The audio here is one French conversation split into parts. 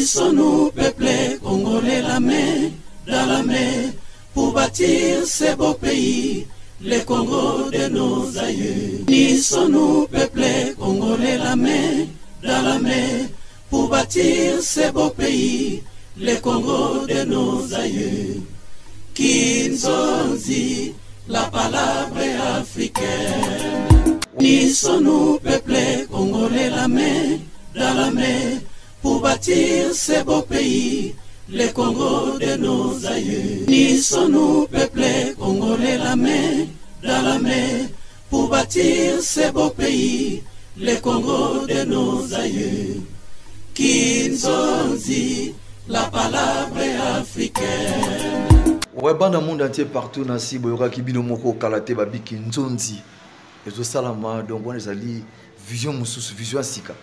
Unissons-nous, peuple congolais, la main dans la main, pour bâtir ce beau pays, le Congo de nos aïeux. Unissons-nous, peuple congolais, la main dans la main, pour bâtir ce beau pays, le Congo de nos aïeux. Kinzonzi, la palabre africaine. Unissons-nous, peuple congolais, la main dans la main, pour bâtir ce beau pays, le Congo de nos aïeux. Unissons-nous, peuple congolais, la main dans la main, pour bâtir ce beau pays, le Congo de nos aïeux. Kinzonzi, la palabre africaine. Ouais, dans le monde entier, partout, Nancy, Boyoka, Kibino, Moko, Kalate, Babi, Kinzonzi. Et tout ça, donc, on est allé vision Moussous, vision Sika.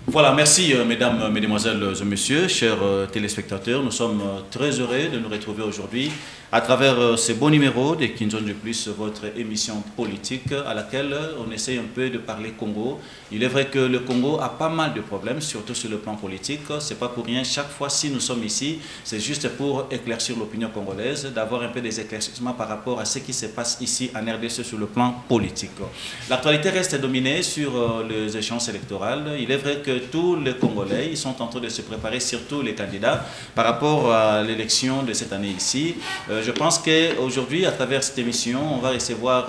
Voilà, merci mesdames, mesdemoiselles et messieurs, chers téléspectateurs. Nous sommes très heureux de nous retrouver aujourd'hui à travers ce beau numéro de Kinzonzi Plus, votre émission politique à laquelle on essaie un peu de parler Congo. Il est vrai que le Congo a pas mal de problèmes, surtout sur le plan politique. C'est pas pour rien, chaque fois si nous sommes ici, c'est juste pour éclaircir l'opinion congolaise, d'avoir un peu des éclaircissements par rapport à ce qui se passe ici en RDC sur le plan politique. L'actualité reste dominée sur les échéances électorales. Il est vrai que tous les Congolais ils sont en train de se préparer, surtout les candidats, par rapport à l'élection de cette année ici. Je pense qu'aujourd'hui, à travers cette émission, on va recevoir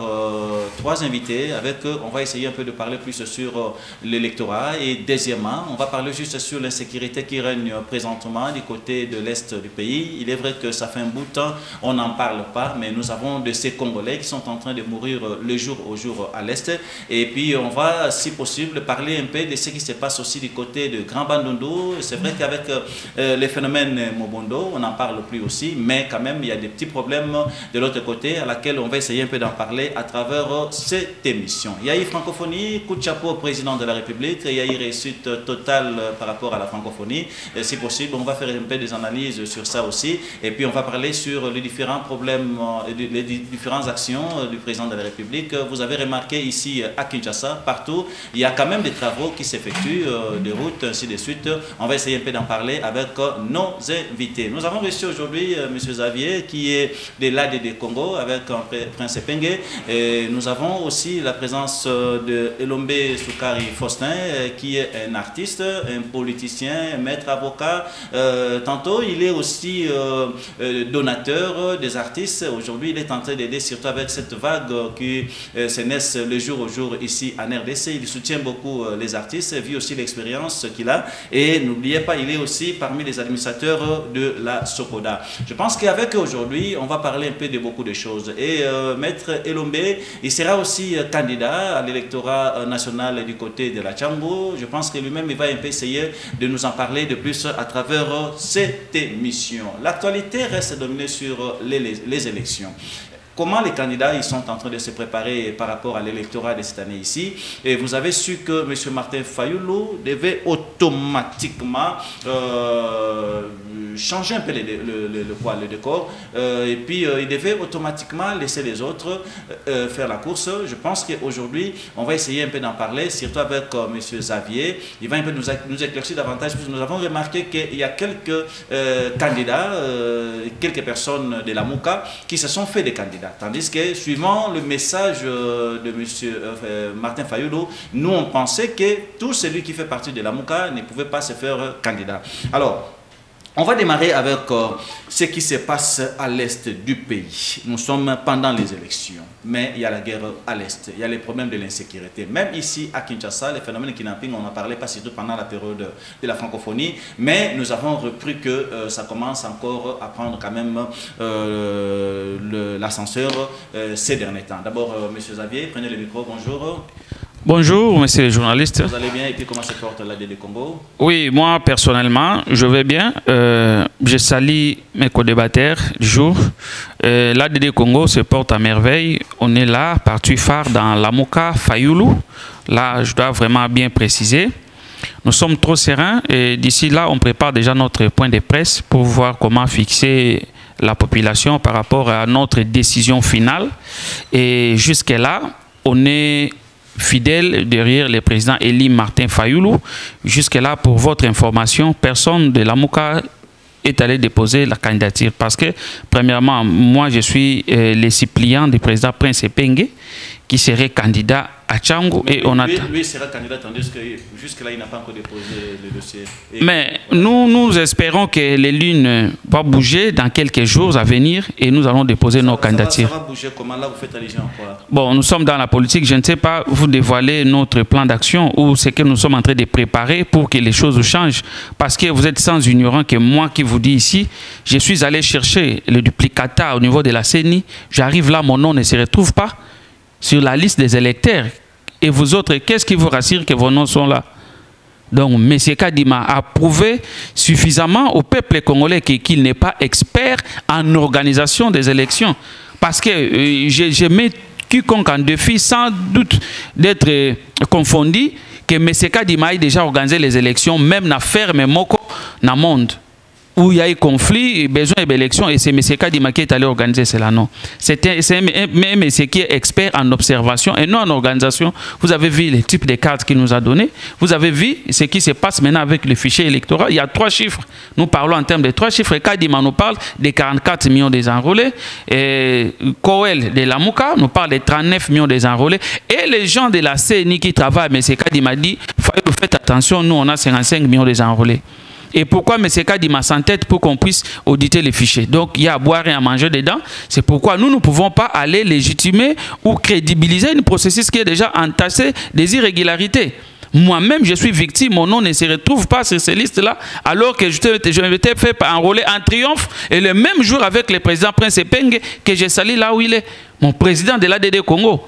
3 invités avec eux. On va essayer un peu de parler plus sur l'électorat. Et deuxièmement, on va parler juste sur l'insécurité qui règne présentement du côté de l'Est du pays. Il est vrai que ça fait un bout de temps, on n'en parle pas, mais nous avons de ces Congolais qui sont en train de mourir le jour au jour à l'Est. Et puis, on va, si possible, parler un peu de ce qui se passe aussi du côté de Grand Bandundu. C'est vrai qu'avec les phénomènes Mobondo, on n'en parle plus aussi, mais quand même, il y a des petits problèmes de l'autre côté à laquelle on va essayer un peu d'en parler à travers cette émission. Il y a eu francophonie, coup de chapeau au président de la République, il y a eu réussite totale par rapport à la francophonie. Et si possible, on va faire un peu des analyses sur ça aussi. Et puis, on va parler sur les différents problèmes, les différentes actions du président de la République. Vous avez remarqué ici à Kinshasa, partout, il y a quand même des travaux qui s'effectuent, des routes, ainsi de suite. On va essayer un peu d'en parler avec nos invités. Nous avons reçu aujourd'hui M. Xavier, qui est de l'ADD Congo, avec Prince Pengue. Et nous avons aussi la présence de Elombe Soukari Faustin, qui est un artiste, un politicien, un maître avocat. Tantôt, il est aussi donateur des artistes. Aujourd'hui, il est en train d'aider, surtout avec cette vague qui se naisse le jour au jour ici en RDC. Il soutient beaucoup les artistes, vu aussi l'expérience qu'il a. Et n'oubliez pas, il est aussi parmi les administrateurs de la Sokoda. Je pense qu'avec aujourd'hui, on va parler un peu de beaucoup de choses. Et Maître Elombe, il sera aussi candidat à l'électorat national du côté de la Tchango. Je pense que lui-même, il va un peu essayer de nous en parler de plus à travers cette émission. L'actualité reste dominée sur les élections. Comment les candidats ils sont en train de se préparer par rapport à l'électorat de cette année ici. Et vous avez su que M. Martin Fayoulou devait automatiquement changer un peu le décor. Et puis, il devait automatiquement laisser les autres faire la course. Je pense qu'aujourd'hui, on va essayer un peu d'en parler, surtout avec M. Xavier. Il va un peu nous éclaircir davantage, puisque nous avons remarqué qu'il y a quelques candidats, quelques personnes de la Mouka qui se sont fait des candidats. Tandis que, suivant le message de M. Martin Fayoulou, nous, on pensait que tout celui qui fait partie de la Mouka ne pouvait pas se faire candidat. Alors, on va démarrer avec ce qui se passe à l'est du pays. Nous sommes pendant les élections, mais il y a la guerre à l'est, il y a les problèmes de l'insécurité. Même ici à Kinshasa, les phénomènes de kidnapping, on en parlait pas surtout pendant la période de la francophonie, mais nous avons repris que ça commence encore à prendre quand même l'ascenseur ces derniers temps. D'abord, M. Xavier, prenez le micro, bonjour. Bonjour, monsieur le journaliste. Vous allez bien et puis comment se porte l'ADD Congo? Oui, moi personnellement, je vais bien. Je salue mes co-débatteurs du jour. L'ADD Congo se porte à merveille. On est là, parti phare dans la Mouka Fayoulou. Là, je dois vraiment bien préciser. Nous sommes trop sereins et d'ici là, on prépare déjà notre point de presse pour voir comment fixer la population par rapport à notre décision finale. Et jusque-là, on est fidèle derrière le président Elie Martin Fayoulou. Jusque-là, pour votre information, personne de la Mouka est allé déposer la candidature. Parce que, premièrement, moi, je suis le suppléant du président Prince Epenge, qui serait candidat à Tchangou. Et on attend. Lui sera candidat, tandis que jusque-là, il n'a pas encore déposé le dossier. Mais nous espérons que les lunes vont bouger dans quelques jours à venir et nous allons déposer nos candidatures. Ça va bouger comment? Là, vous faites allusion à quoi? Bon, nous sommes dans la politique. Je ne sais pas vous dévoiler notre plan d'action ou ce que nous sommes en train de préparer pour que les choses changent. Parce que vous êtes sans ignorant que moi qui vous dis ici, je suis allé chercher le duplicata au niveau de la CENI. J'arrive là, mon nom ne se retrouve pas sur la liste des électeurs. Et vous autres, qu'est-ce qui vous rassure que vos noms sont là? Donc, M. Kadima a prouvé suffisamment au peuple congolais qu'il n'est pas expert en organisation des élections. Parce que je mets quiconque en défi, sans doute d'être confondu, que M. Kadima ait déjà organisé les élections, même dans la ferme Moko, dans le monde, où il y a eu conflit, besoin d'élections, et c'est M. Kadima qui est allé organiser cela. Non. C'est un monsieur qui est expert en observation et non en organisation. Vous avez vu le type de cartes qu'il nous a donné. Vous avez vu ce qui se passe maintenant avec le fichier électoral. Il y a 3 chiffres. Nous parlons en termes de 3 chiffres. Kadima nous parle des 44 millions désenrôlés. Et Koel de la Mouka nous parle des 39 millions désenrôlés. Et les gens de la CENI qui travaillent, M. Kadima dit, faites attention, nous on a 55 millions désenrôlés. Et pourquoi M. Kadima s'entête pour qu'on puisse auditer les fichiers? Donc, il y a à boire et à manger dedans. C'est pourquoi nous ne pouvons pas aller légitimer ou crédibiliser un processus qui est déjà entassé des irrégularités. Moi-même, je suis victime, mon nom ne se retrouve pas sur ces listes-là, alors que je m'étais fait enrôler en triomphe, et le même jour avec le président Prince Epenge, que j'ai sali là où il est, mon président de l'ADD Congo.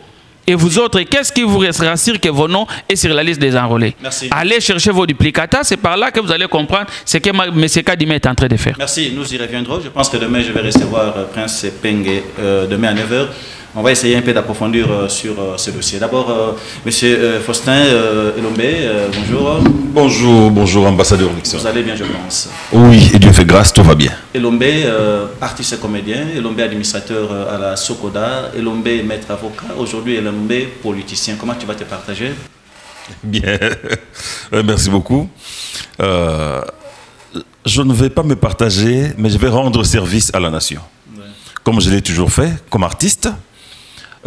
Et vous autres, qu'est-ce qui vous rassure que vos noms est sur la liste des enrôlés? Merci. Allez chercher vos duplicata, c'est par là que vous allez comprendre ce que M. Kadima est en train de faire. Merci, nous y reviendrons. Je pense que demain, je vais recevoir Prince Epenge demain à 9 h. On va essayer un peu d'approfondir sur ce dossier. D'abord, M. Faustin Elombe, bonjour. Bonjour, ambassadeur Nixon. Vous allez bien, je pense. Oui, et Dieu fait grâce, tout va bien. Elombe, artiste et comédien, Elombe administrateur à la Sokoda, Elombe maître avocat, aujourd'hui Elombe politicien. Comment tu vas te partager? Bien, merci beaucoup. Je ne vais pas me partager, mais je vais rendre service à la nation. Ouais. Comme je l'ai toujours fait, comme artiste.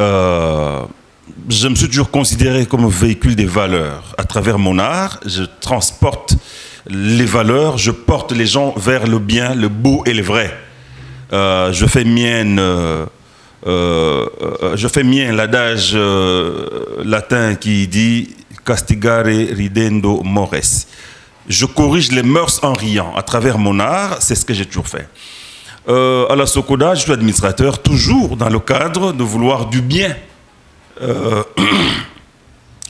Je me suis toujours considéré comme véhicule des valeurs. À travers mon art, je transporte les valeurs, je porte les gens vers le bien, le beau et le vrai. Je fais mien l'adage latin qui dit « castigare ridendo mores ». Je corrige les mœurs en riant. À travers mon art, c'est ce que j'ai toujours fait. À la Sokoda, je suis administrateur, toujours dans le cadre de vouloir du bien.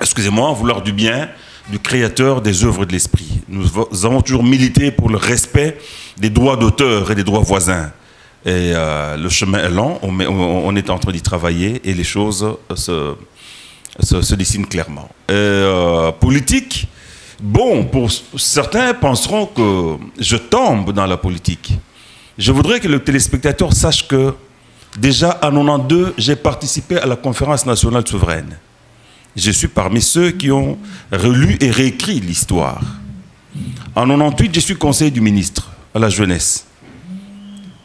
Excusez-moi, vouloir du bien du créateur des œuvres de l'esprit. Nous avons toujours milité pour le respect des droits d'auteur et des droits voisins. Et le chemin est lent, on est en train d'y travailler et les choses se dessinent clairement. Politique, bon, pour certains penseront que je tombe dans la politique. Je voudrais que le téléspectateur sache que déjà en 1992, j'ai participé à la conférence nationale souveraine. Je suis parmi ceux qui ont relu et réécrit l'histoire. En 1998, je suis conseiller du ministre à la jeunesse.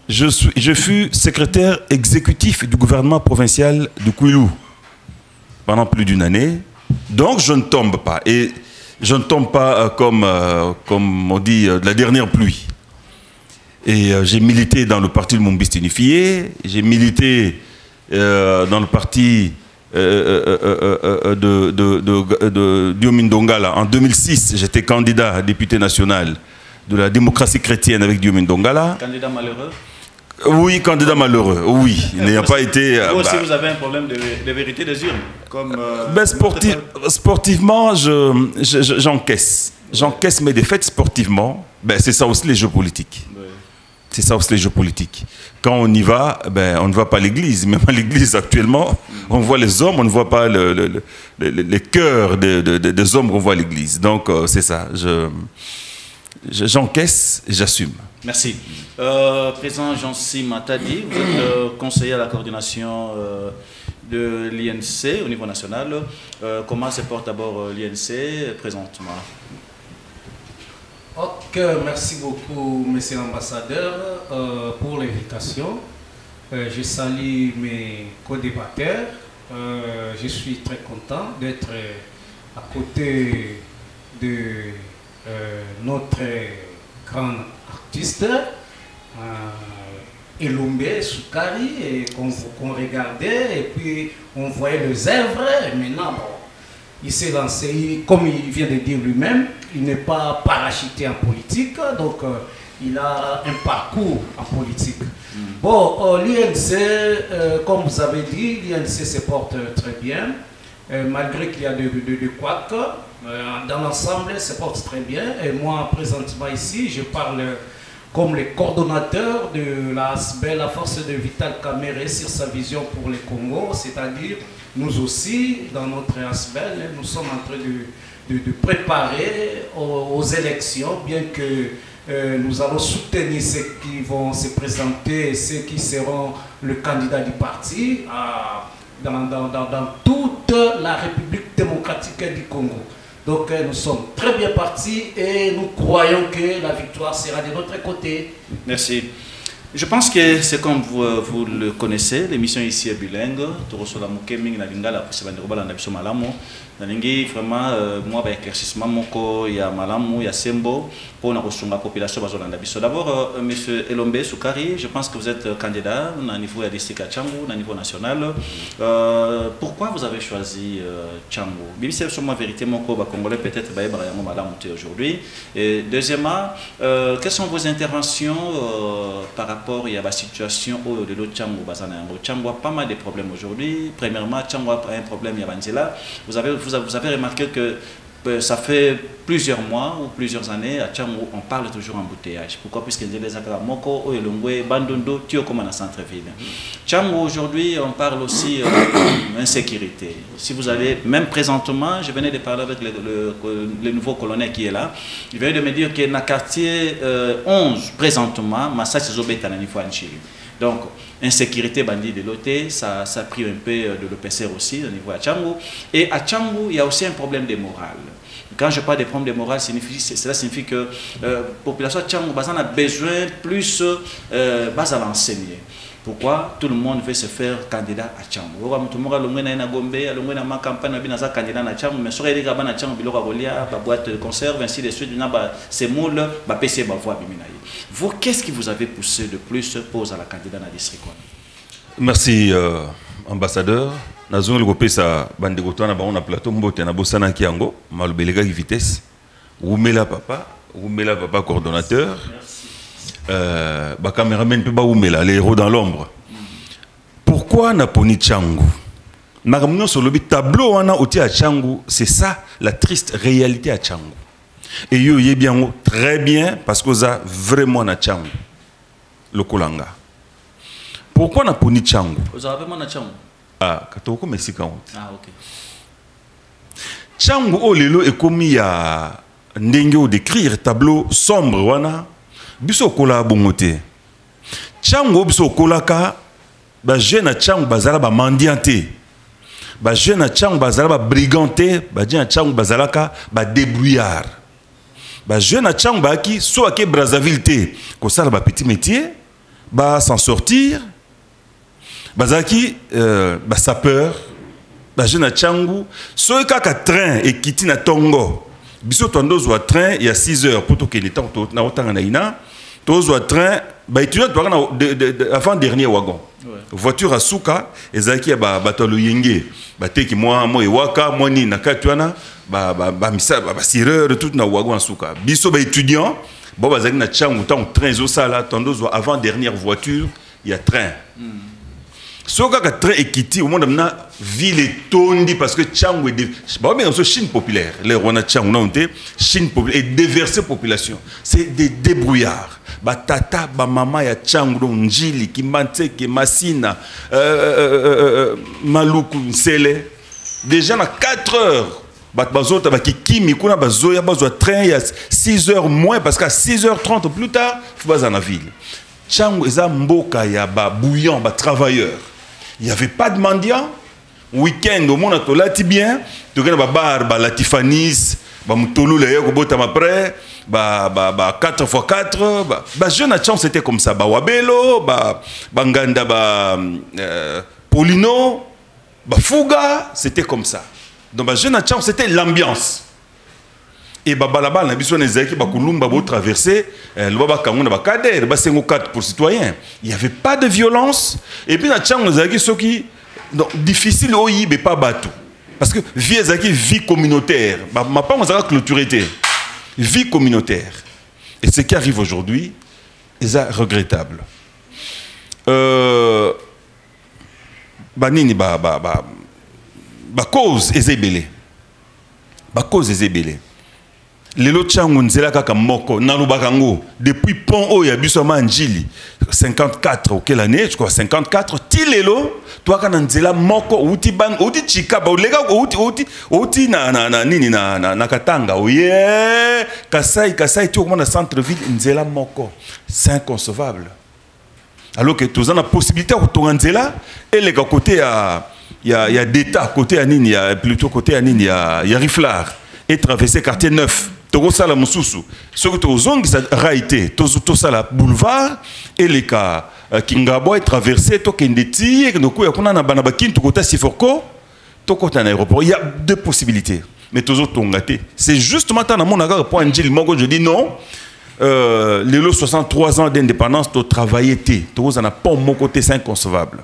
Je fus secrétaire exécutif du gouvernement provincial de Kouilou pendant plus d'une année. Donc je ne tombe pas. Et je ne tombe pas comme on dit, de la dernière pluie. Et j'ai milité dans le parti de Mombiste Unifié, j'ai milité dans le parti de Diomin Dongala. En 2006, j'étais candidat à député national de la démocratie chrétienne avec Diomin Dongala. Candidat malheureux? Oui, candidat malheureux, oui. Il n'a pas été... Vous aussi, vous avez un problème de vérité des urnes comme, sportivement, j'encaisse. J'encaisse mes défaites sportivement. Ben, c'est ça aussi les jeux politiques. Oui. C'est ça aussi les jeux politiques. Quand on y va, ben, on ne va pas à l'église. Même à l'église actuellement, on voit les hommes, on ne voit pas les cœurs des hommes qu'on voit à l'église. Donc c'est ça. J'encaisse et j'assume. Merci. Président Jean-Cy Matadi, vous êtes conseiller à la coordination de l'INC au niveau national. Comment se porte d'abord l'INC présentement? Ok, merci beaucoup, monsieur l'ambassadeur, pour l'invitation. Je salue mes co-débatteurs. Je suis très content d'être à côté de notre grand artiste, Elombe Soukari, et qu'on regardait, et puis on voyait les œuvres, et maintenant, bon, il s'est lancé, comme il vient de dire lui-même, il n'est pas parachuté en politique, donc il a un parcours en politique. Bon, l'INC, comme vous avez dit, l'INC se porte très bien, malgré qu'il y a de couacs, dans l'ensemble, se porte très bien. Et moi, présentement ici, je parle comme le coordonnateur de la ASBEL, la force de Vital Kamerhe, sur sa vision pour le Congo, c'est-à-dire nous aussi, dans notre ASBEL, nous sommes en train de préparer aux élections, bien que nous allons soutenir ceux qui vont se présenter et ceux qui seront le candidat du parti dans toute la République démocratique du Congo. Donc nous sommes très bien partis et nous croyons que la victoire sera de notre côté. Merci. Je pense que c'est comme vous le connaissez, l'émission ici est bilingue. Torosola Mukeming na lingala pour bandroba na biso malamu. Na lingi vraiment moi ba éclaircissement moko ya malamu ya sembo pour na kosunga population bazolanda biso. D'abord monsieur Elombe Soukari, je pense que vous êtes candidat au niveau de district à Tchangu, au niveau national. Pourquoi vous avez choisi Tchangu? Bibi c'est sûrement vérité moko ba congolais peut-être ba yebra ya malamu aujourd'hui. Et deuxièmement, quelles sont vos interventions par rapport à la situation de l'autre Tchangu bazana yango? Tchangu a pas mal de problèmes aujourd'hui. Premièrement, Tchangu a un problème ya banzela. Vous avez remarqué que ça fait plusieurs mois ou plusieurs années à Tchangu on parle toujours embouteillage. Pourquoi? Puisque les Akara Moko, Oyelongwe, Bandondo, Tio comme dans centre-ville. Tchangu aujourd'hui on parle aussi d'insécurité. Si vous allez, même présentement, je venais de parler avec le nouveau colonel qui est là, il venait de me dire que dans le quartier 11 présentement, Massach Zobeta na niveau Anchili. Donc, insécurité bandit de l'OT, ça a pris un peu de l'OPCR aussi au niveau de Tchangu. Et à Tchangu, il y a aussi un problème de morale. Quand je parle de problème de morale, cela signifie que la population de Tchangu a besoin plus à l'enseigner. Pourquoi tout le monde veut se faire candidat à Tchangu? Tout le monde a le Gombe, a ma campagne, a candidat à Tchangu, mais sur les gabans à Tchangu, il y a une boîte de conserve, ainsi de suite, il y a ces moules, il PC, vous, qu'est-ce qui vous avez poussé de plus pour la candidat à district? Merci, ambassadeur. Nous avons le sa bande de plateau, na bosana kiango, malbelega vitesse. Oumela papa coordonnateur. Caméraman peut pas oumela, les héros dans l'ombre. Pourquoi n'a poni Tchangu? Nagamno sur le tableau on a oti à Tchangu, c'est ça la triste réalité à Tchangu. Et yo y est bien très bien parce que vous avez vraiment na Tchangu le Kolanga. Pourquoi n'a poni Tchangu? Vous avez vraiment na Tchangu? Ah, katoko mesika on. Ah OK. Tchangu o lelo e komi ya ndenge o décrire tableau sombre wana biso kola bongote. Tchangu biso kolaka ba jeune na Tchangu bazala ba mendianté. Ba jeune na Tchangu bazala ba briganté, ba jeune na Tchangu bazalaka ba débrouillard. Ba jeune na Tchangu ba ki so ake Brazzaville té, ko sala ba petit métier, ba s'en sortir. Bazaki ba sapeur, ba jeune na Tchangu, so kaka train et kiti na Tongo. Biso tondozo wa train il y a 6 heures pour to ke temps na otanga na ina. Tozo train ba étudiant na avant dernier wagon. Voiture à Souka, ezaki ba batolo yenge, ba teki moi ewaka, moi ni na katwana, ba misa ba sireur tout na wagon à Souka. Biso ba étudiant, bon bazaki na Tchangu tant train zo sala tondozo avant dernière voiture, il y a train. Soka ka train ekiti au monde na ville est tondi parce que Tchangu est bah mais en Chine populaire, les roi na Tchangu na onté Chine populaire et déversée population. C'est des débrouillards. Ba tata ba mama ya Tchangu njili kimante ki masina maluku nsele déjà na 4 heures ba bazota ba kikimi kuna bazoya bazwa train ya 6 heures moins parce qu'à 6h30 plus tard faut baza na ville. Tchangu eza mboka ya ba bouillant ba travailleurs. Il n'y avait pas de mendiants, week-end au monde to lati bien to gana ba bar ba latifanis ba mutulu le yoko bota ma près ba 4x4 ba jeune chance c'était comme ça ba wabelo ba nganda ba Polino ba fuga c'était comme ça donc ba jeune chance c'était l'ambiance et ba balabala na biso nezaki ba kulumba bo traverser le baba kango na ba kader ba 54 pour citoyens il y avait pas de violence et puis na chance nezaki soki donc difficile oyi be pas bateau parce que vie ezaki vie communautaire ma pas on sera clôturé vie communautaire et ce qui arrive aujourd'hui est regrettable banini ba cause ezebele ba cause ezebele lelo tchango nzela kaka moko nalubakango depuis pont o ya biso manjili 54 ou quelle année je crois 54 ti lelo toi kana nzela moko uti bang uti chika ba lega uti na nini na katanga oye kasai tu au na centre ville nzela moko c'est inconcevable alors que tous on a possibilité de tourner nzela et les côté il y a d'état côté à nini plutôt côté à nini il y a Riflard et traverser quartier 9 Togo sala mususu ce que tu zongi ça raité to sala boulevard et les cas Kingabo est traversé to kendeti et noko yakuna na bana bakin to kota Siforko to kota na aéroport il y a deux possibilités mais tozo tongate c'est justement tant na mon aga point njil moko je dis non les 63 ans d'indépendance to travailler to za na pas mon côté c'est inconcevable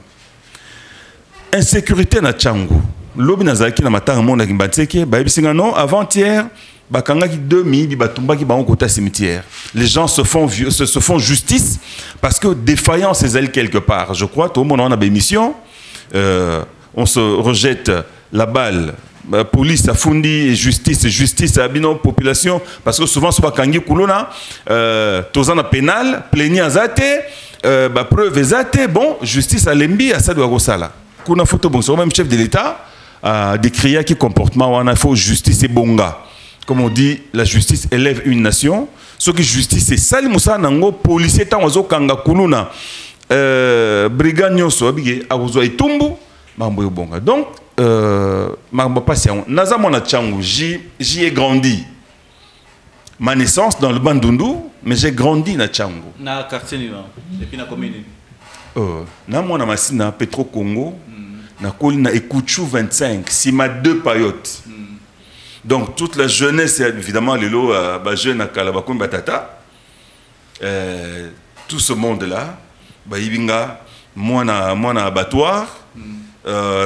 insécurité na Tchango lobi nazaki na matanga mon akimbatseke ba bisinga non avant-hier bakangaki 2000 batumbaki ba kota cimetière les gens se font justice parce que défaillance est elle quelque part je crois tout le monde en a bémission on se rejette la balle police a fundi justice à bino population parce que souvent c'est pas kangi kulona tozana pénal plaignant azate ba preuve azate bon justice à lembi à ça doit rosala kuna photo bon même chef de l'état décrié qui comportement on a faut justice et bonga. Comme on dit, la justice élève une nation. Ce qui justice, c'est ça, les policiers, tant kanga kuluna, brigand nyoso, abige, aouzo et tumbu, mambo bonga. Donc, mambo patient. Naza mona Tchango, j'y ai grandi. Ma naissance dans le Bandundu, mais j'ai grandi na Tchango. Na quartier niva, et puis na commune. Na mona masina Petro Congo, na kolina Ekuchu 25, Sima 2 payotes. Donc toute la jeunesse, évidemment, les lots, jeunes à Kalabakoum Batata, tout ce monde-là, Ibinga, moi na abattoir,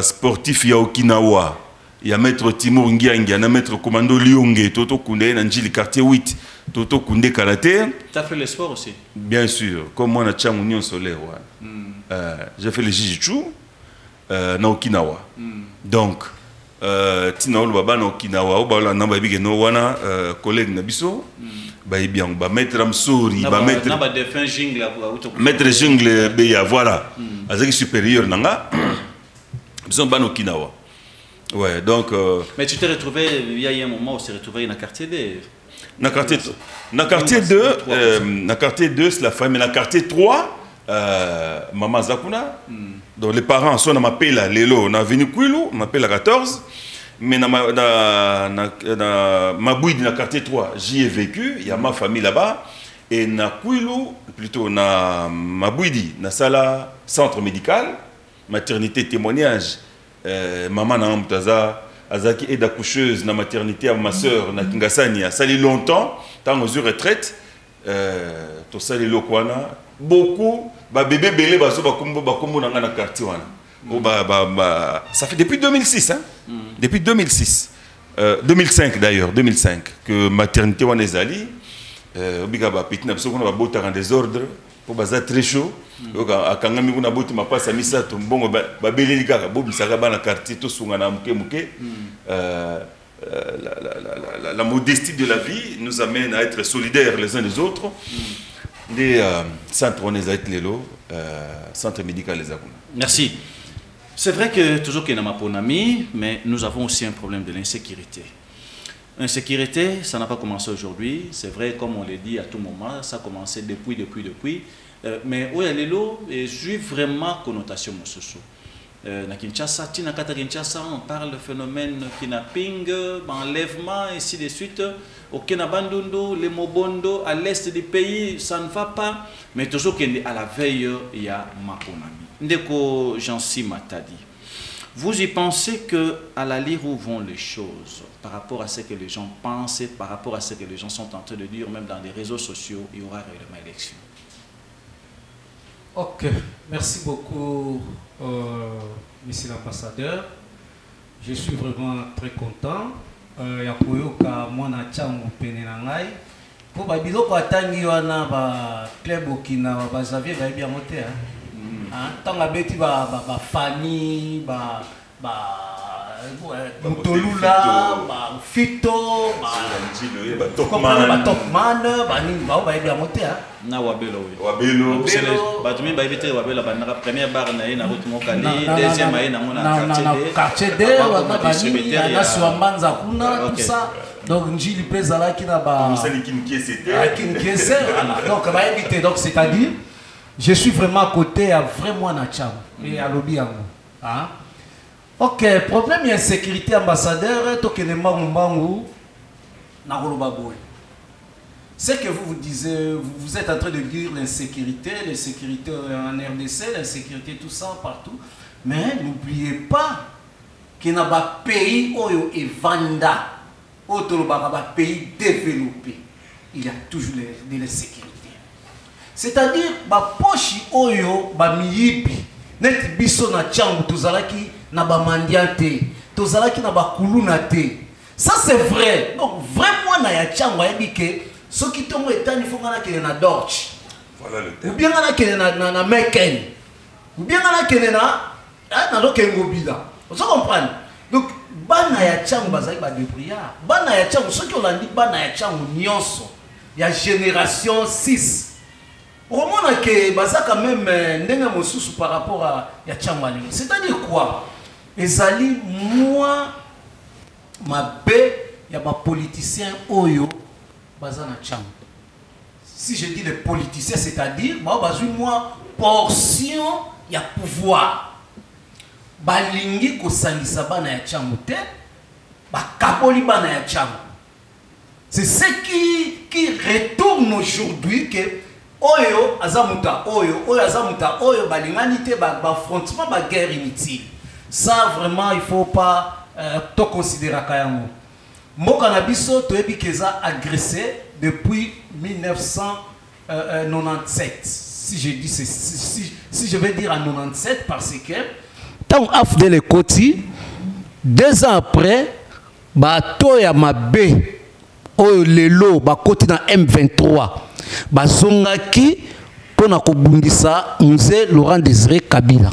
sportif, il y a Okinawa, il y a maître Timur Ngiangi, il y a maître commando Lyonge, Toto Koundé, Nanjili quartier 8, Toto Koundé Karaté. Tu as fait le sport aussi? Bien sûr, comme moi na Tchang Union Solaire. J'ai fait le Jiu-Jitsu na Okinawa. Donc, Tino Baba na Okinawa, Obala na Babi no wana collègue na biso, bien ba maître Amsouri, ba maître na ba défunt jungle maître jungle beya voilà. Azaki supérieur nanga. Biso ba na Okinawa. Ouais, donc mais tu t'es retrouvé il y a un moment où tu t'es retrouvé dans quartier 2. Dans quartier 2, c'est la famille, mais dans quartier 3 Maman Zakuna. Donc les parents sont dans ma paix là, Lélo, on a venu Kouilou, on m'appelle la 14. Mais dans ma bouille dans quartier 3, j'y ai vécu, il y a ma famille là-bas. Et dans Kouilou, plutôt dans ma bouille, dans Sala, centre médical, maternité témoignage, maman na Mtaza, Azaki est d'accoucheuse dans la maternité à ma soeur, na Kingasani, a sali longtemps, tant aux retraite, tout ça les lokwana. Beaucoup ba bébé belé ba so ba kombo na ngana quartier wana ça fait depuis 2006 hein depuis 2006 2005 d'ailleurs 2005 que maternité wana ezali obiga ba pitina so kuna ba bota en désordre pour baza très chaud akangami kuna boti mapasa misato mbongo ba beleli kaka bo bisaka bana quartier to sunga na muke la modestie de la vie nous amène à être solidaires les uns des autres. Des centres centre médical les Akuna. Merci. C'est vrai que toujours qu'il y a ma ami, mais nous avons aussi un problème de l'insécurité. L'insécurité, ça n'a pas commencé aujourd'hui. C'est vrai, comme on l'a dit à tout moment, ça a commencé depuis. Mais où est l'élo et j'ai vraiment connotation Moussousou. na Kinshasa, Tinakata Kinshasa, on parle de phénomène kidnapping, enlèvement, et ainsi de suite. Au Kenabandundu, les Mobondo, à l'est du pays, ça ne va pas. Mais toujours à la veille, il y a Makonami. Ndeko Jansi Matadi. Vous y pensez qu'à la lire où vont les choses, par rapport à ce que les gens pensent, et par rapport à ce que les gens sont en train de dire, même dans les réseaux sociaux, il y aura réellement élection? Ok, merci beaucoup, monsieur l'ambassadeur. Je suis vraiment très content. Ya koyoka mwana changu pene na ngai po ba biloko atangi wana ba club okina ba Xavier ba bien monter hein tanga beti ba Fani ba Mutolula ba Fito ba Topman ba nini ba bien monter hein na Wabelo ba tumi ba éviter Wabelo ba na première barre na ina route Mokali deuxième aïe na mona quartier D wana ba nini na Swambanza kuna tout ça donc njili pezala ki na ba kinkiese donc ba éviter donc c'est-à-dire je suis vraiment à côté à vraiment na cham et à lobby yango hein. Ok, problème d'insécurité ambassadeur to kenema mbangu na koloba boy. C'est que vous disiez, vous êtes en train de dire l'insécurité en RDC, l'insécurité, tout ça, partout. Mais n'oubliez pas qu'il y a un pays où il vanda, un pays développé. Il y a toujours de l'insécurité. C'est-à-dire, ma poche oyo, ma miyibi, net biso na changu, tozalaki na ba mandiante, tozalaki na ba kuluna te. Ça c'est vrai. Donc vraiment na ya changu ayebike. Ce qui tombe est il faut qu'il y ait un Dodge. Voilà le thème. Ou bien qu'il y ait un Meken. Ou bien qu'il y ait un Ngobida. Vous comprenez? Donc, bana ya changu bazali ba débrouillard. Bana ya changu, ceux qui ont dit bana ya changu nyonso. Il y a génération 6. Au moment que bazaka même ndenga mosusu par rapport à ya changu ali. C'est-à-dire quoi? Ezali moi ma bé ya ma politicien oyo. Si je dis les politiciens, c'est-à-dire, moi, portion, il y a pouvoir. Balingi ko sangisa bana ya changu te, bakaboli bana ya changu. C'est ce qui retourne aujourd'hui que oyo azamuta oyo balingani te affrontement ba guerre inutile. Ça vraiment il faut pas tout considérer kayango. Mokanabiso toyebi keza agressé depuis 1997. Si je dis si je vais dire en 97 parce que tant afde le koti 2 ans après bato ya mabe o lelo ba koti na M23 bazongaki pona kobundisa Mzee Laurent Désiré Kabila.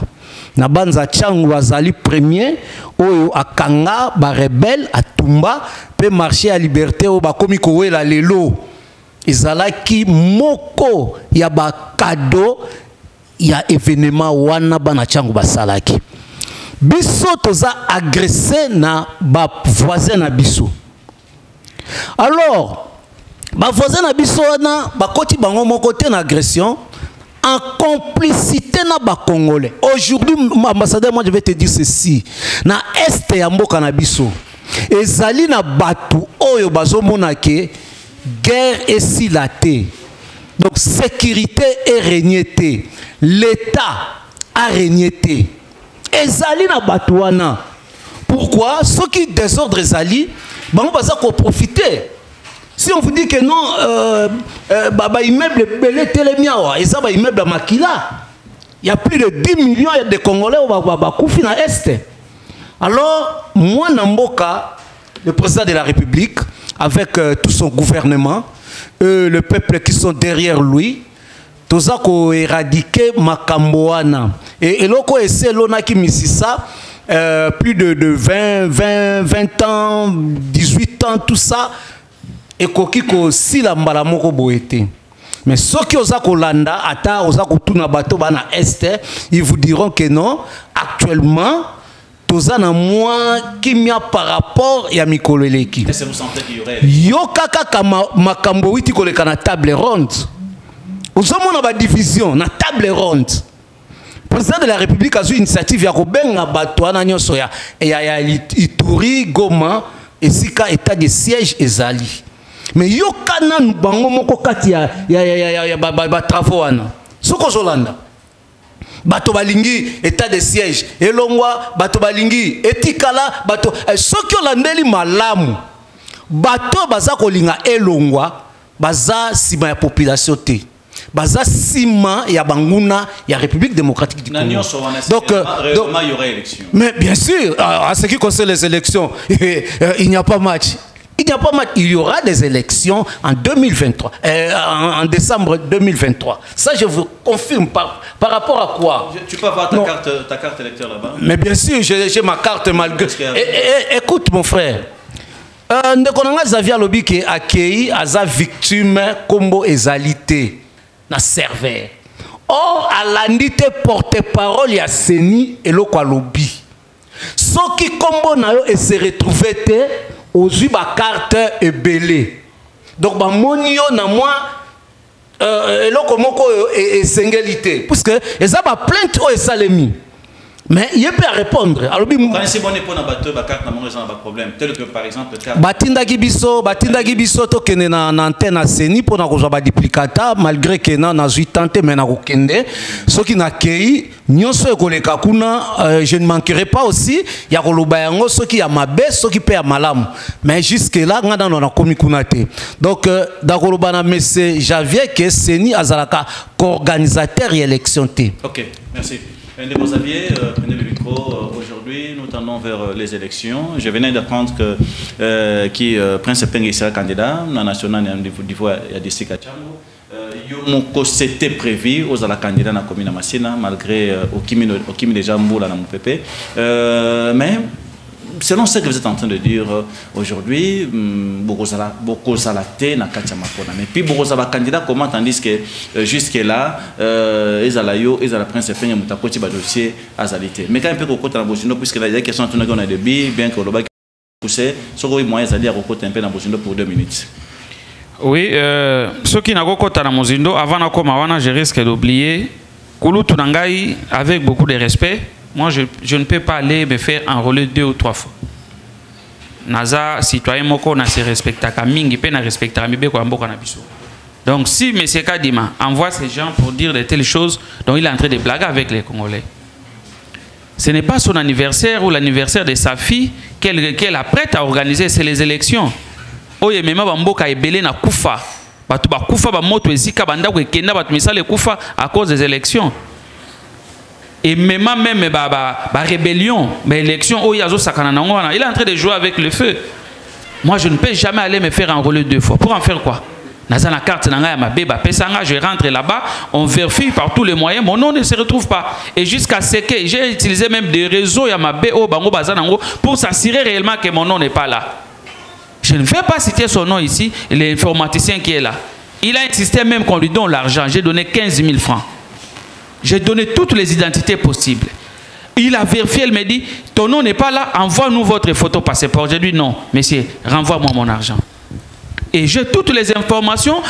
Na banza changu azali premier oyo akanga ba rebelle atumba pe marché à liberté o ba komi ko wela lelo ezalaki moko ya ba cadeau ya événement wana bana changu basalaki biso toza agressé na ba voisin na biso. Alors ba voisin na biso wana ba koti bango moko te na agression en complicité na ba Congolais. Aujourd'hui, ambassadeur, moi je vais te dire ceci. Na est ya mboka na biso. Ezali na batu oyo bazomona ke guerre esilate. Donc sécurité est régnée. L'État a régné. Ezali na batu wana. Pourquoi? Ceux qui désordre ezali, bango baza ko profiter. Si on vous dit que non, immeuble belé télémiawa, et ça immeuble Makila, il y a plus de 10 millions de Congolais au Koufi na Est. Alors, moi, Namboka, le président de la République, avec tout son gouvernement, le peuple qui sont derrière lui, tout ça qu'on éradiqué Makamboana. Et l'oko essaie l'ona qui misisa, plus de 20 ans, 18 ans, tout ça. Et kokiko si la mbala moko boete. Mais ceux qui osent kolanda ata osa kotuna bato bana est, ils vous diront que non. Actuellement, toza na moins kimia par rapport ya mikoleleki. Est-ce que vous sentez qu'il y aurait yo kaka makambo witi koleka na table ronde. Osomona ba division na table ronde. président de la République a eu une initiative ya kobenga bato wana nyonso ya Ituri, Goma et sika état de siège ezali. Mais yo kana bango moko kati ya travaux wana. Soko zolanda. Bato balingi état de siège elongwa bato balingi etikala bato soki olandeli malamu bato baza kolinga elongwa baza sima ya population te. Baza sima ya banguna ya République démocratique du Congo. Donc il y aurait élection. Mais bien sûr, en ce qui concerne les élections, il n'y a pas match. Il n'y a pas match. Il y aura des élections en 2023, en décembre 2023. Ça, je vous confirme par rapport à quoi? Tu peux avoir ta carte électeur là-bas? Mais bien sûr, j'ai ma carte malgré. Écoute, mon frère. Ndekonanga Xavier Lobi qui a accueilli as victime combo ezalité na serveur. Or, à l'andité porte-parole ya Seni et le Lobi. Ce qui combo na yo et se retrouver aux ba carte et belé. Donc ba monio na moi eloko moko et singalité parce que eza ba plainte o esalemi. Mais il peut répondre. Alors quand c'est bon pour na bateau ba carte na mon raison ba problème tel que par exemple carte batinda gibiso to kene na antenne à Seni pour na ko ba duplicata malgré que na zui tenté mais na ko kende ce qui na kei nyonso ekoleka kuna je ne manquerai pas aussi ya koloba yango ce qui ya mabe ce qui peut ya malamu mais jusque là ngana na komi kuna te. Donc dakoloba na monsieur Javier que Seni azalaka co-organisateur élection te. OK, merci. Vous aviez prenez le micro. Aujourd'hui, nous tendons vers les élections. Je venais d'apprendre que Prince Penge sera candidat dans la nationale d'Ivoire et à district Yomoko c'était prévu aux la candidat dans la commune de Massina malgré au Kimi déjà Mboula dans mon PP. Mais selon ce que vous êtes en train de dire aujourd'hui, beaucoup salaté na kachama pona. Mais puis beaucoup de candidats comment tandis que jusque-là, ils ont la Prince Penge mutakoti ba dossier azalité. Mais quand un peu côté na Bosindo puisque la question tourne qu'on a de bien que le bac poussé, ce que moyen à dire côté un peu na Bosindo pour 2 minutes. Oui, ce qui n'a pas côté na Bosindo avant na koma wana je risque d'oublier Koulou Tunangai avec beaucoup de respect. Moi, je ne peux pas aller me faire enrôler 2 ou 3 fois. Naza, citoyen moko na se respecta mingi pe na respecta mibe ko mboka na biso. Donc si M. Kadima envoie ces gens pour dire de telles choses, donc il est en train de blaguer avec les Congolais. Ce n'est pas son anniversaire ou l'anniversaire de sa fille qu'elle apprête à organiser, c'est les élections. Oye mema bamboka ebele na kufa. Batu ba kufa ba moto ezika banda ko ekenda batu misale kufa à cause des élections. Et même rébellion, élection, il est en train de jouer avec le feu. Moi, je ne peux jamais aller me faire enrôler 2 fois. Pour en faire quoi? Je rentre là-bas, on vérifie par tous les moyens, mon nom ne se retrouve pas. Et jusqu'à ce que j'ai utilisé même des réseaux pour s'assurer réellement que mon nom n'est pas là. Je ne vais pas citer son nom ici, l'informaticien qui est là. Il a insisté même qu'on lui donne l'argent. J'ai donné 15 000 francs. J'ai donné toutes les identités possibles. Il a vérifié, il me dit, ton nom n'est pas là, envoie-nous votre photo passeport. J'ai dit non, monsieur, renvoie-moi mon argent. Et j'ai toutes les informations,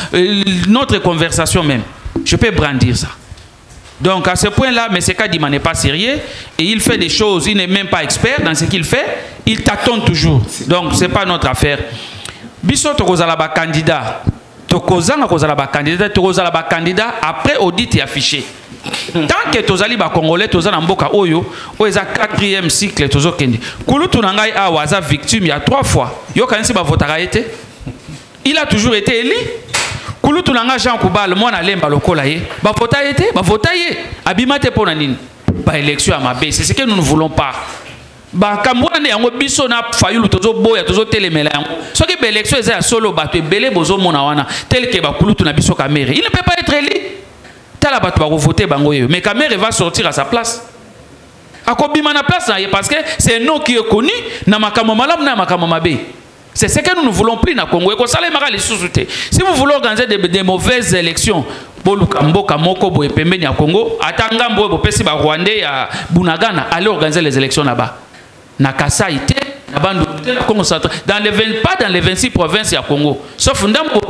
notre conversation même. Je peux brandir ça. Donc à ce point-là, M. Kadima n'est pas sérieux et il fait des choses, il n'est même pas expert dans ce qu'il fait, il tâtonne toujours. Donc ce n'est pas notre affaire. Biso Tokozalaba candidat. Tokozalaba candidat après audit et affiché. Tant que tozali ba Congolais tozala mboka oyo oza 4e cycle tozokende Koulou Tunangai a waza victime il y a 3 fois yo kanisi ba votaka été il a toujours été élu Koulou Tunangai Jean Koubal mona lemba lokola ye ba vota été ba vota ye abimate pona nini ba élection à Mabé c'est ce que nous ne voulons pas ba kambona ne yango biso na fayulu tozo boya tozo telemela yango soki ba élection eza solo bato ebele bozo mona wana tel que ba Koulou Tuna biso kamere il ne peut pas être élu. Mais Kamere va sortir à sa place. Parce que c'est un nom qui est connu. C'est ce que nous ne voulons plus dans le Congo. Si vous voulez organiser des mauvaises élections, allez organiser les élections là-bas. Pas dans les 26 provinces du Congo. Sauf que nous avons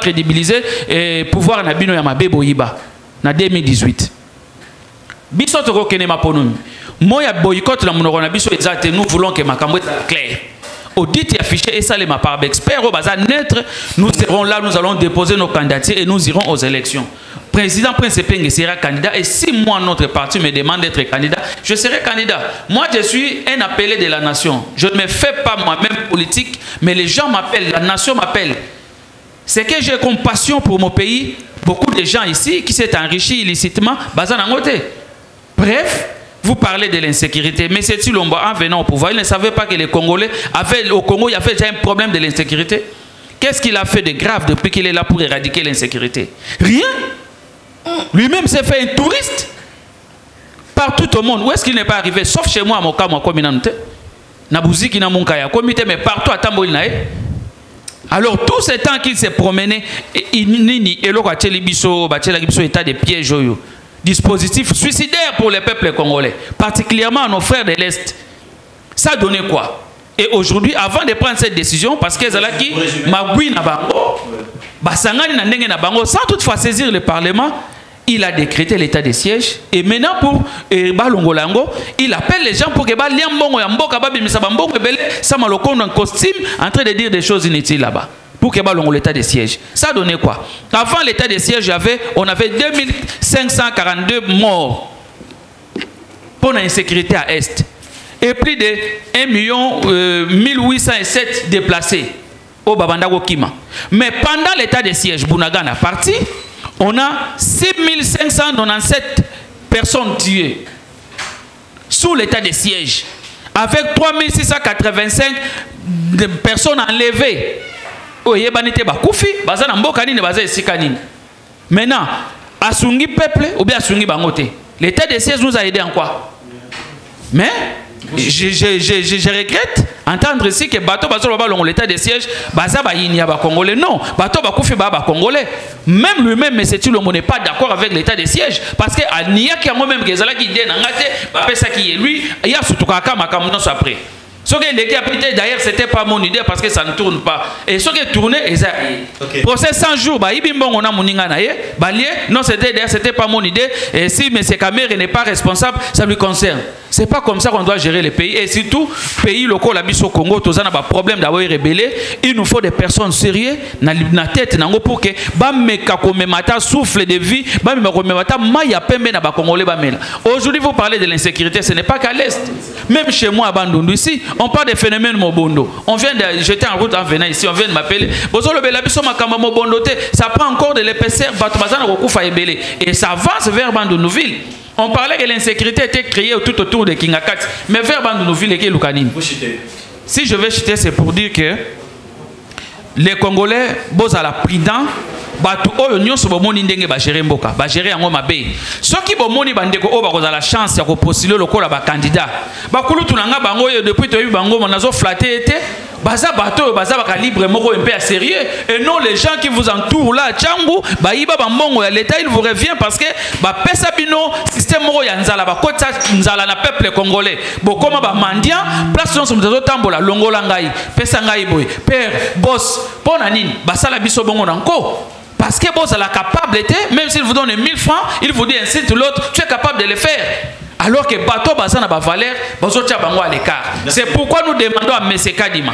crédibiliser et pouvoir na bino ya mabe boyiba. en 2018. Biso to kene maponumi. Moya boycott la monoko na biso exact, nous voulons que makambo soit clair. Audit et affiché et ça les par experts au bazar neutre, nous serons là, nous allons déposer nos candidatures et nous irons aux élections. Président Prince Penge sera candidat et si moi notre parti me demande d'être candidat, je serai candidat. Moi je suis un appelé de la nation. Je ne me fais pas moi-même politique, mais les gens m'appellent, la nation m'appelle. C'est que j'ai compassion pour mon pays. Beaucoup de gens ici qui s'est enrichis illicitement, bazar nangote. Bref, vous parlez de l'insécurité, mais c'est Tshilombo en venant au pouvoir, il ne savait pas que les Congolais avaient, au Congo, il y avait déjà un problème de l'insécurité. Qu'est-ce qu'il a fait de grave depuis qu'il est là pour éradiquer l'insécurité? Rien. Lui-même s'est fait un touriste partout au monde. Où est-ce qu'il n'est pas arrivé? Sauf chez moi, à Moka, moi, comme il Nabouziki, Namunkaya, comité, mais partout à Tamboïnaï. Alors, tout ce temps qu'il s'est promené, il y a état de piège. Dispositif suicidaire pour les peuples congolais, particulièrement nos frères de l'Est. Ça donnait quoi? Et aujourd'hui, avant de prendre cette décision, parce que Zalaki, Magui Nabango, Basangani Nandenge Nabango, sans toutefois saisir le Parlement, il a décrété l'état de siège. Et maintenant, pour Balongolango, il appelle les gens pour que Baliambongo Yamboka Babi Misabambongo Bele, Samalokon en costume, en train de dire des choses inutiles là-bas. Pour que balongo l'état de siège. Ça donnait quoi? Avant l'état de siège, on avait 2542 morts pour l'insécurité à Est. Et plus de 1 1807 déplacés au Babandago Kima. Mais pendant l'état de siège, Bounagan a parti, on a 6597 personnes tuées sous l'état de siège. Avec 3685 personnes enlevées. Maintenant, Asungi peuple ou bien Asungi Bangote. L'état de siège nous a aidé en quoi? Mais je regrette entendre ici que bateau l'état de siège Congolais. Non, bateau Bakoufi Baba Congolais. Même lui-même, mais c'est le n'est pas d'accord avec l'état de siège parce que il y a qui a moi-même qui est là qui dit lui il y a surtout après. Ce qui est d'ailleurs, c'était pas mon idée parce que ça ne tourne pas. Et ce qui est tourné, okay. Pour ces 100 jours, non, c'était pas mon idée. Et si M. Kamere n'est pas responsable, ça lui concerne. C'est pas comme ça qu'on doit gérer les pays. Et surtout, pays locaux, la mise au Congo, tous a problème d'avoir rebellé. Il nous faut des personnes sérieuses dans la tête pour que souffle de vie. Aujourd'hui, vous parlez de l'insécurité, ce n'est pas qu'à l'Est. Même chez moi, à Bandundu, ici, on parle des phénomènes Mobondo. On vient de jeter en route en venant ici, on vient de m'appeler. Ça prend encore de l'épaisseur, et ça avance vers Bandundu-Ville. On parlait que l'insécurité était créée tout autour de Kingakat, mais vers Bandundu-Ville et Lukanine. Si je vais chuter, c'est pour dire que les Congolais, à la prudent, batu oyo nyonso bomoni ndenge ba gérer mboka ba gérer yango mabe soki bomoni bandeko o ba kozala chance ya ko postuler lokola ba candidat ba kulutu nanga bango yo depuis to bango monazo flatter été baza bato baza ba calibre moko un peu sérieux et non les gens qui vous entourent là tchangu ba yiba ba mbongo ya l'état il vous revient parce que ba pesa bino système moko ya nzala ba kota nzala na peuple congolais bokoma ba mandian place non somo tambola longola ngai pesa ngai boy père boss pona nini basala biso bongo nanko. Parce que vous êtes capable, même s'il vous donne 1000 francs, il vous dit ainsi de l'autre, tu es capable de le faire. Alors que bateau bazana ba valeur, bazo tia bango à l'écart. C'est pourquoi nous demandons à M. Kadima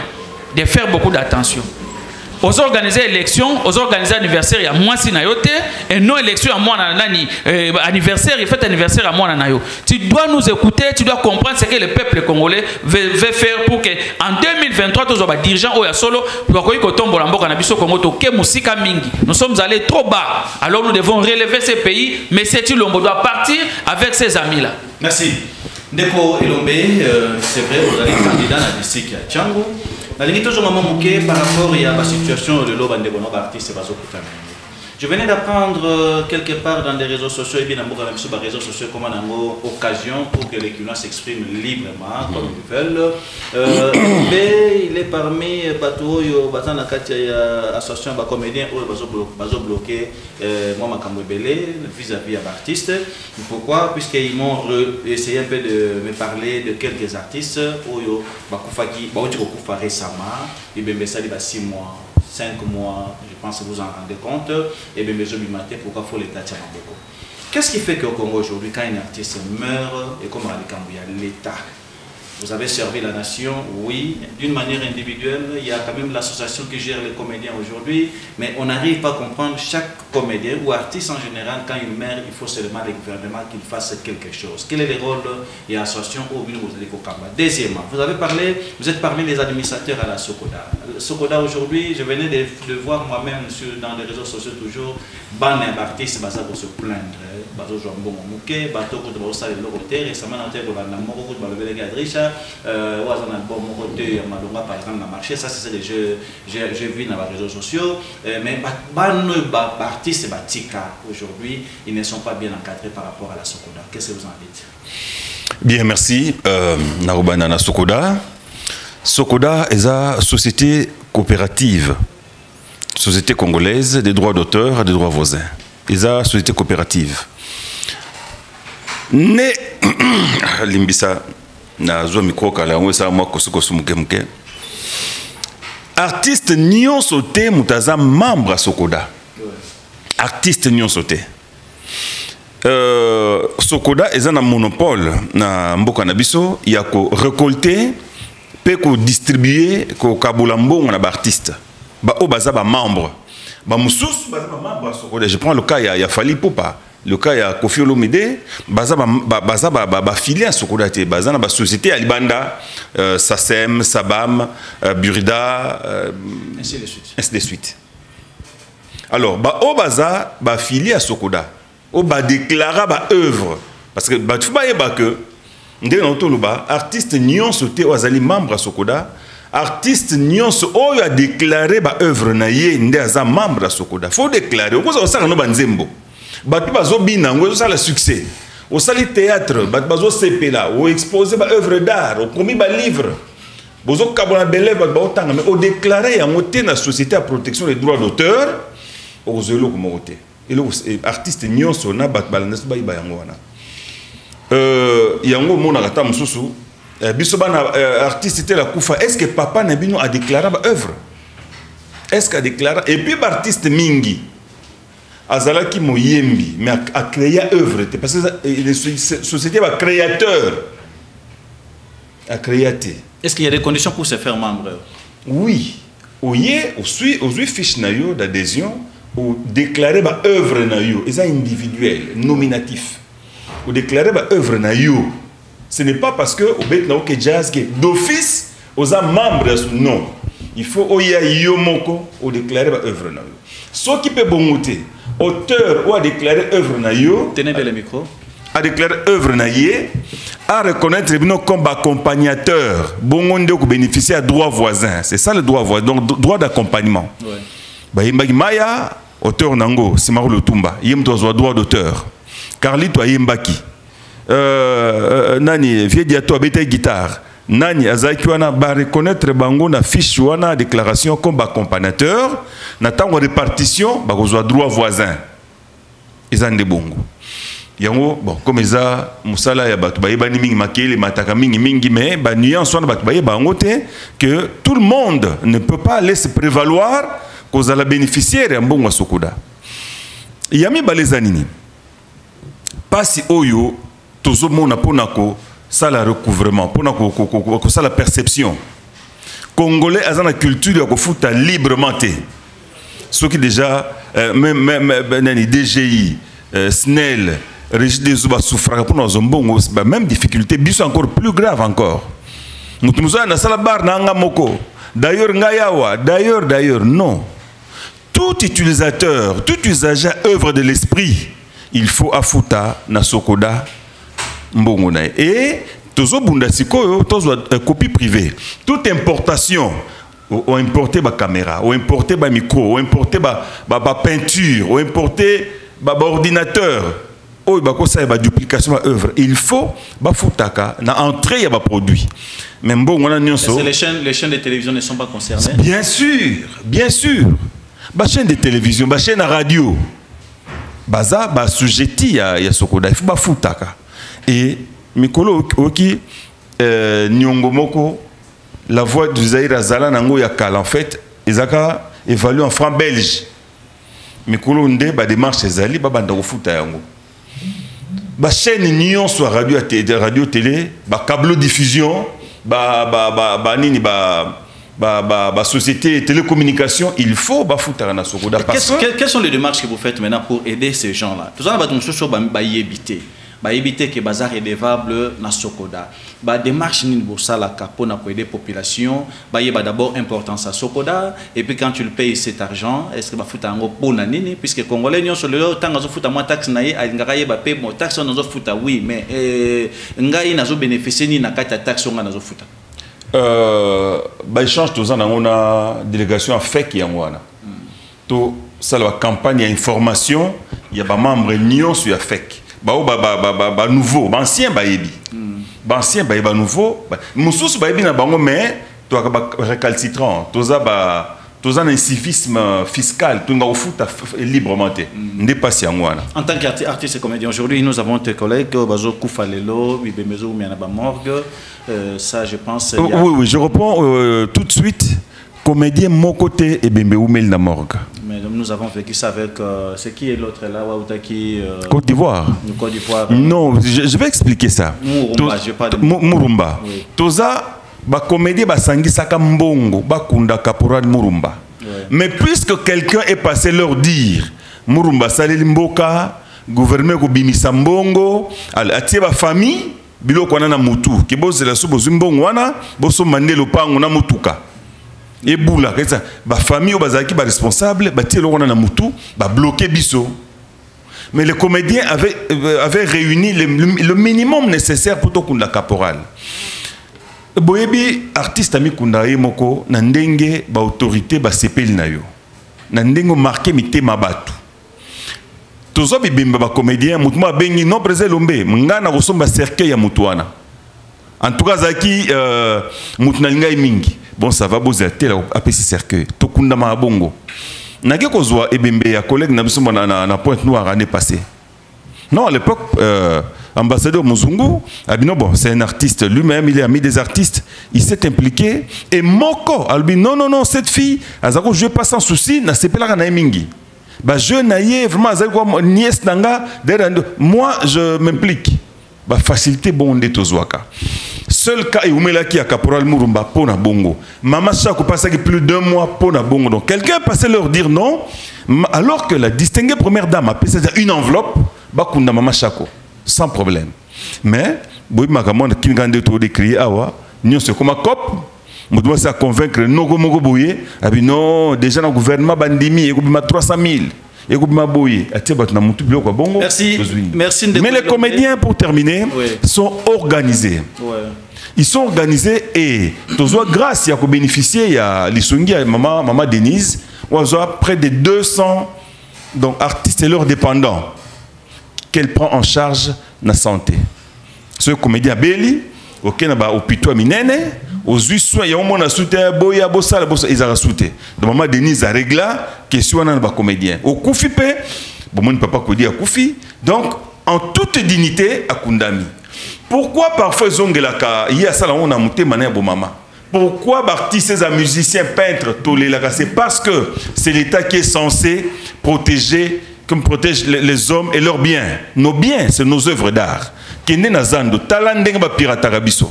de faire beaucoup d'attention. Aux organiser élection, aux organiser anniversaire, il y a moins si nayote, et non élection à moi nani anniversaire, il fait anniversaire à moi nanayo. Tu dois nous écouter, tu dois comprendre ce que le peuple congolais veut faire pour que en 2023 tous les dirigeants oya solo pour que tombe la mboka na biso Congo to ke musika mingi. Nous sommes allés trop bas. Alors nous devons relever ces pays, mais c'est Tshilombo doit partir avec ses amis là. Merci. Ndeko Elombe, c'est vrai vous allez candidat à district ya Tchango. Par rapport à la situation de l'Obandebono artiste, je venais d'apprendre quelque part dans des réseaux sociaux, et bien dans les réseaux sociaux, comme une occasion pour que les clients s'expriment librement, comme ils veulent. Mais il est parmi les associations de comédiens qui ont bloqué vis-à-vis de l'artiste. Pourquoi? Puisqu'ils m'ont essayé un peu de me parler de quelques artistes qui ont récemment, et bien ça il y a 6 mois. 5 mois, je pense que vous en rendez compte, et bien je me matais pourquoi il faut les tâcher en beaucoup. Qu'est-ce qui fait qu'au Congo aujourd'hui, quand un artiste meurt, et comme à l'État, vous avez servi la nation, oui, d'une manière individuelle, il y a quand même l'association qui gère les comédiens aujourd'hui, mais on n'arrive pas à comprendre chaque comédien ou artiste en général, quand il meurt, il faut seulement le gouvernement qu'il fasse quelque chose. Quel est le rôle de l'association au Bino Kamba? Deuxièmement, vous êtes parmi les administrateurs à la Sokoda. Sokoda aujourd'hui, je venais de voir moi-même dans les réseaux sociaux toujours, ban d'artistes qui se plaindre. Bazo Jambon Mouké, Bato Koto Sale Locoté, récemment dans le Moko de Balobele Gadricha, Ouazan Album Mokoté, Malonga par exemple, dans le marché, ça c'est des jeux, j'ai vu dans les réseaux sociaux, mais les artistes et Batika aujourd'hui, ils ne sont pas bien encadrés par rapport à la Sokoda. Qu'est-ce que vous en dites? Bien, merci. Narubana na Sokoda. Sokoda est une société coopérative, société congolaise des droits d'auteur et des droits voisins. Ils ont une société coopérative. Ne limbisa na zo micro kala ngwesa mwa kosukosu muke artiste nyon sauté mutaza membre à Sokoda. Artiste nyon sauté. Sokoda est un monopole na mboka na biso ya ko récolter pe ko distribuer ko kabulambo na ba artiste. Ba o baza ba membre. Ba mususu baza ba membre à Sokoda. Je prends le cas il y a Fally Ipupa. Le cas il y a Kofi Olomide, baza filié à Sokoda te, baza na ba société à Libanda, SACEM, Sabam, Burida, ainsi de suite. Alors, o baza filié à Sokoda, o ba déclara ba œuvre parce que ba tu ba que ndé na to loba artiste nyon sauté ozali membre à Sokoda, artiste nyon so o a déclaré ba œuvre na ye ndé aza membre à Sokoda. Faut déclarer, o ko ça no banzembo. Batu bazo binango, ça le succès. Au sali théâtre, batu bazo sepela, au exposé ba œuvre d'art, au promis ba livre. Bozo kabona belé ba otanga, mais au déclaré en moté na société à protection des droits d'auteur, au zelo comme moté. Et le artiste nyon sona bat balanes ba iba yango wana. Yango mona kata mususu, biso bana artiste était la kufa. Est-ce que papa Nabino a déclaré ba œuvre? Est-ce qu'a déclaré? Et puis ba artiste mingi Azalaki Moyembi, mais a créé œuvre, parce que les sociétés va créateur, a créé. Est-ce qu'il y a des conditions pour se faire membre? Oui, aujourd'hui fiche nayo d'adhésion ou déclarer ba œuvre nayo, et ça individuel, nominatif, ou déclarer ba œuvre nayo. Ce n'est pas parce que au bet na que jazz que d'office aux membres non, il faut oya yomoko ou déclarer ba œuvre nayo. Ce qui peut bongoter auteur ou a déclaré œuvre na yo, tenez bien le micro, a déclaré œuvre na yé, à reconnaître comme accompagnateur, bongonde ou bénéficier à droit voisin. C'est ça le droit voisin, donc droit d'accompagnement. Bah Maya, auteur nango, Simaro Lutumba, yem doit droit d'auteur. Carlito Yembaki, nani vieux diato abete guitare. Nani azakiwana ba reconnaître bango na fiche wana déclaration comme accompagnateur na tango répartition ba kozwa droit voisin ezande bongo yango bon comme eza musala ya batu ba bani mingi makele mataka mingi mais ba nuance wana batu ba bango te que tout le monde ne peut pas laisser prévaloir cause la bénéficiaire ya mbongo Sokoda yami baleza nini pasi oyo tozo mona ponako ça le recouvrement pour ça la perception congolais a la culture de foot librement ceux qui déjà même DGI SNEL Régis des Zuba souffrent pour nos bongo même difficulté bis encore plus grave encore nous avons na sala bar na ngamoko d'ailleurs ngayawa d'ailleurs non tout utilisateur tout usager œuvre de l'esprit il faut afuta na Sokoda et tozo bunda sikoyo tozo copie privée toute importation ou importer ba caméra ou importer ba micro ou importer ba peinture ou importer ba ordinateur ou ba ko ça ba duplication ba œuvre il faut ba futaka na entrée ya ba produit même bon on a nyonso les chaînes de télévision ne sont pas concernées bien sûr ba chaîne de télévision ba chaîne à radio baza ba sujetti ya Sokoda il faut ba futaka. Et Mikolo Oki Nyongomoko, la voix du Zahir Azala Nango Yakal, en fait, Ezaka évalue en francs belges. Mikolo Nde, ba démarche Zali, ba banda futa yango. ba chaîne nion soit radio télé, ba câble diffusion, nini société télécommunication, il faut ba foutre na sokoda. Quelles sont les démarches que vous faites maintenant pour aider ces gens-là? Tout ça, ba éviter. Bah éviter que bazar est dévable na sokoda. Bah démarche ni boursa la capo na pour aider population. Bah y a d'abord importance à sokoda et puis quand tu le payes cet argent, est-ce que bah fouta ngo pona nini puisque congolais nyon sur le temps ngazo fouta moins taxe na ye ngaraye ba paye mo taxe nazo fouta oui mais ngai nazo bénéficier ni na kata taxe nga nazo fouta. Bah échange tous en on a délégation à FEC yangwana. To ça la campagne à information, il y a ba membre nyon sur FEC. Nouveau, ancien baébi. Ancien baébi nouveau. Moussous baébi na bango mais toi récalcitrant. Toza un incivisme fiscal. Tu n'as pas librement. Dépassé en moi. En tant qu'artiste et comédien, aujourd'hui nous avons tes collègues Bazo Koufalelo, Bibemezo Mianaba Morgue. Ça je pense. Oui, je reprends tout de suite. Comédien mon côté et Bembe Oumel na morgue. Mais nous avons vécu ça avec c'est qui est l'autre là Côte d'Ivoire. Côte d'Ivoire. Non, je vais expliquer ça. Murumba, je pas de Murumba. Oui. Toza ba comédie ba sangi saka mbongo ba kunda caporal Murumba. Oui. Mais puisque quelqu'un est passé leur dire Murumba saleli mboka, gouvernement ko bimisa mbongo, atie ba famille biloko na mutu, ki bozela so bozimbongo wana, boso mandelo pango na mutuka. Et boula, la famille ou bazaki ba responsable, ba tielo wana na mutu, ba bloqué biso. Mais les comédiens avaient réuni le minimum nécessaire pour tokunda caporal. Boyebi artiste ami kundaye moko na ndenge ba autorité ba sepeli na yo. Na ndenge marqué mitema batu. Tozo bibimba ba comédien mutu ma bengi non présé lombe, ngana kosomba cercueil ya mutu wana. En tout cas zaki mutu na linga mingi. Bon, ça va bosser tel apesi cercueil. Tokunda ma bongo. Nake kozwa ebembe ya collègue na biso na Pointe-Noire l'année passée. Non, à l'époque ambassadeur Muzungu, abino bon, c'est un artiste lui-même, il est ami des artistes, il s'est impliqué et moko albi non cette fille, azako je pas sans souci, na sepela na mingi. Ba je naie vraiment azako nièce nanga, moi je m'implique. Ba facilité bonde tozwaka. Seul cas qui a caporal Murumba pona bongo. Maman Chako passait plus d'1 mois pona bongo. Donc quelqu'un passait leur dire non, alors que la distinguée première dame a passé une enveloppe, bakunda Maman Chako, sans problème. Mais boy makamon qui ngande to décrier awa, nyon se comme cop, mo doit se convaincre nogo mogo boye, abi non, déjà dans le gouvernement bandimi, il y a 300 000. Merci. Merci. Mais les comédiens, pour terminer, sont organisés. Ouais. Ils sont organisés et grâce à bénéficier à l'Issungi, à Maman Denise, on a près de 200 donc, artistes et leurs dépendants qu'elle prend en charge la santé. Ce comédien Béli, au hôpital Minene, aux soins, il y a un monde à soutenir, ils ont soutenir. Donc, Maman Denise a réglé la question de comédien. Au Koufi, bon, on ne peut pas dire Koufi. Donc, en toute dignité, à Kundami. Pourquoi parfois Zongelaka, il y a ça là, on a monté mané à maman. Pourquoi artistes, musiciens, peintres, tolélaka? C'est parce que c'est l'État qui est censé protéger, comme protège les hommes et leurs biens. Nos biens, c'est nos œuvres d'art. Kende Nazando, Talandengba Piratarabiso.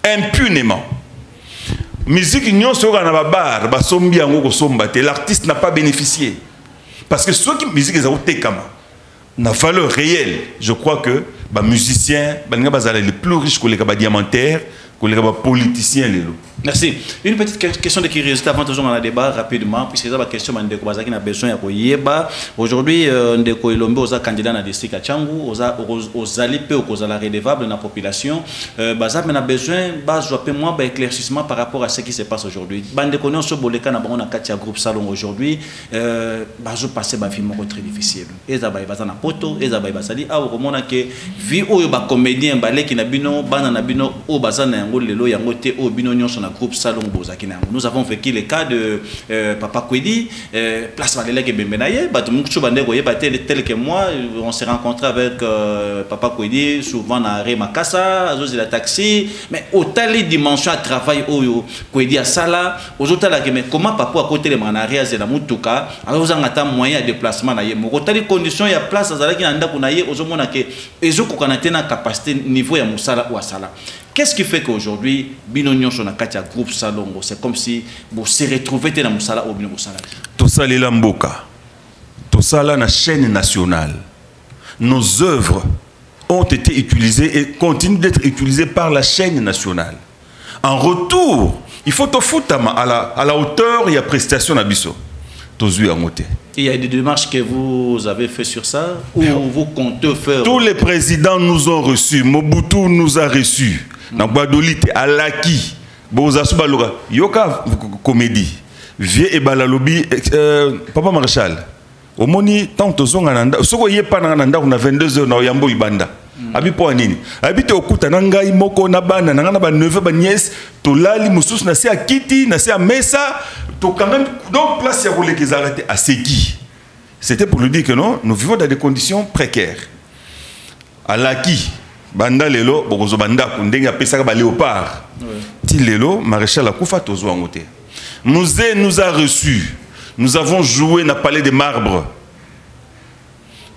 Impunément. Musique union sur un bar, l'artiste n'a pas bénéficié. Parce que ceux qui musique les autres n'a valeur réelle. Je crois que les musiciens, les plus riches que les diamantaires, que les politiciens. Merci. Une petite question de curiosité avant de jouer dans le débat rapidement, puisque c'est la question de Ndeko qui a besoin de Yeba. Aujourd'hui, Ndeko Ilombe aux candidats dans le district à Tchangou, aux alipés, aux redévables dans la population. Bazar a besoin de éclaircissement par rapport à ce qui se passe aujourd'hui. Bandeko non so boleka na bango na katia groupe salon aujourd'hui. Bazo passer ba film très difficile. Eza ba bazana poto, eza ba basali a au moment que vie oyo ba comédien baleki na bino bana na bino o bazana yango lelo yango te o binonyo sur groupe Salongo bozakina. Nous avons vécu le cas de Papa Kwedi, place Valéla Bembenaye, Batumukchu Bandego tel que moi, on s'est rencontré avec Papa Kwedi souvent na Remakasa, Azozi la taxi, mais autant les dimensions à travail au Kwedi à Sala, aux autres là mais comment papa à côté les manaria c'est la mutuka, alors vous en attend moyen de déplacement na yemo, autant les conditions il y a place à Zala qui n'anda kunaye, aux hommes que ezo kokanate na capacité niveau ya musala ou à Sala. Qu'est-ce qui fait qu'aujourd'hui binonyo sur na katia groupe Salongo, c'est comme si vous se retrouvez dans musala ou binonyo musala. Tout ça les lamboka, tout ça là na chaîne nationale, nos œuvres ont été utilisées et continuent d'être utilisées par la chaîne nationale. En retour, il faut te foutre à la hauteur et à prestation d'Abisso. Il y a des démarches que vous avez fait sur ça ou vous comptez faire? Tous les présidents nous ont reçus. Mobutu nous a reçus. Nambadolite, Alaki, Bozasubaloga, Yoka comédie. Vieux et Balalobi, Papa Marshall. Au moni, tant que zong ananda, soko yé pas nananda, on a 22 heures, na yambo ibanda. Abi po anini. Abi te okuta nanga imoko na bana, nanga ba neveu ba nièce, to lali musus na se a kiti, na se a mesa, to quand même donc place ya roulé qu'ils arrêtent à Seki. C'était pour lui dire que non, nous vivons dans des conditions précaires. Alaki, banda lelo, bokozo banda kundenge apesa ba léopard. Ti lelo, maréchal Akoufa tozo angote. Musée nous a reçus. Nous avons joué dans le palais des marbres.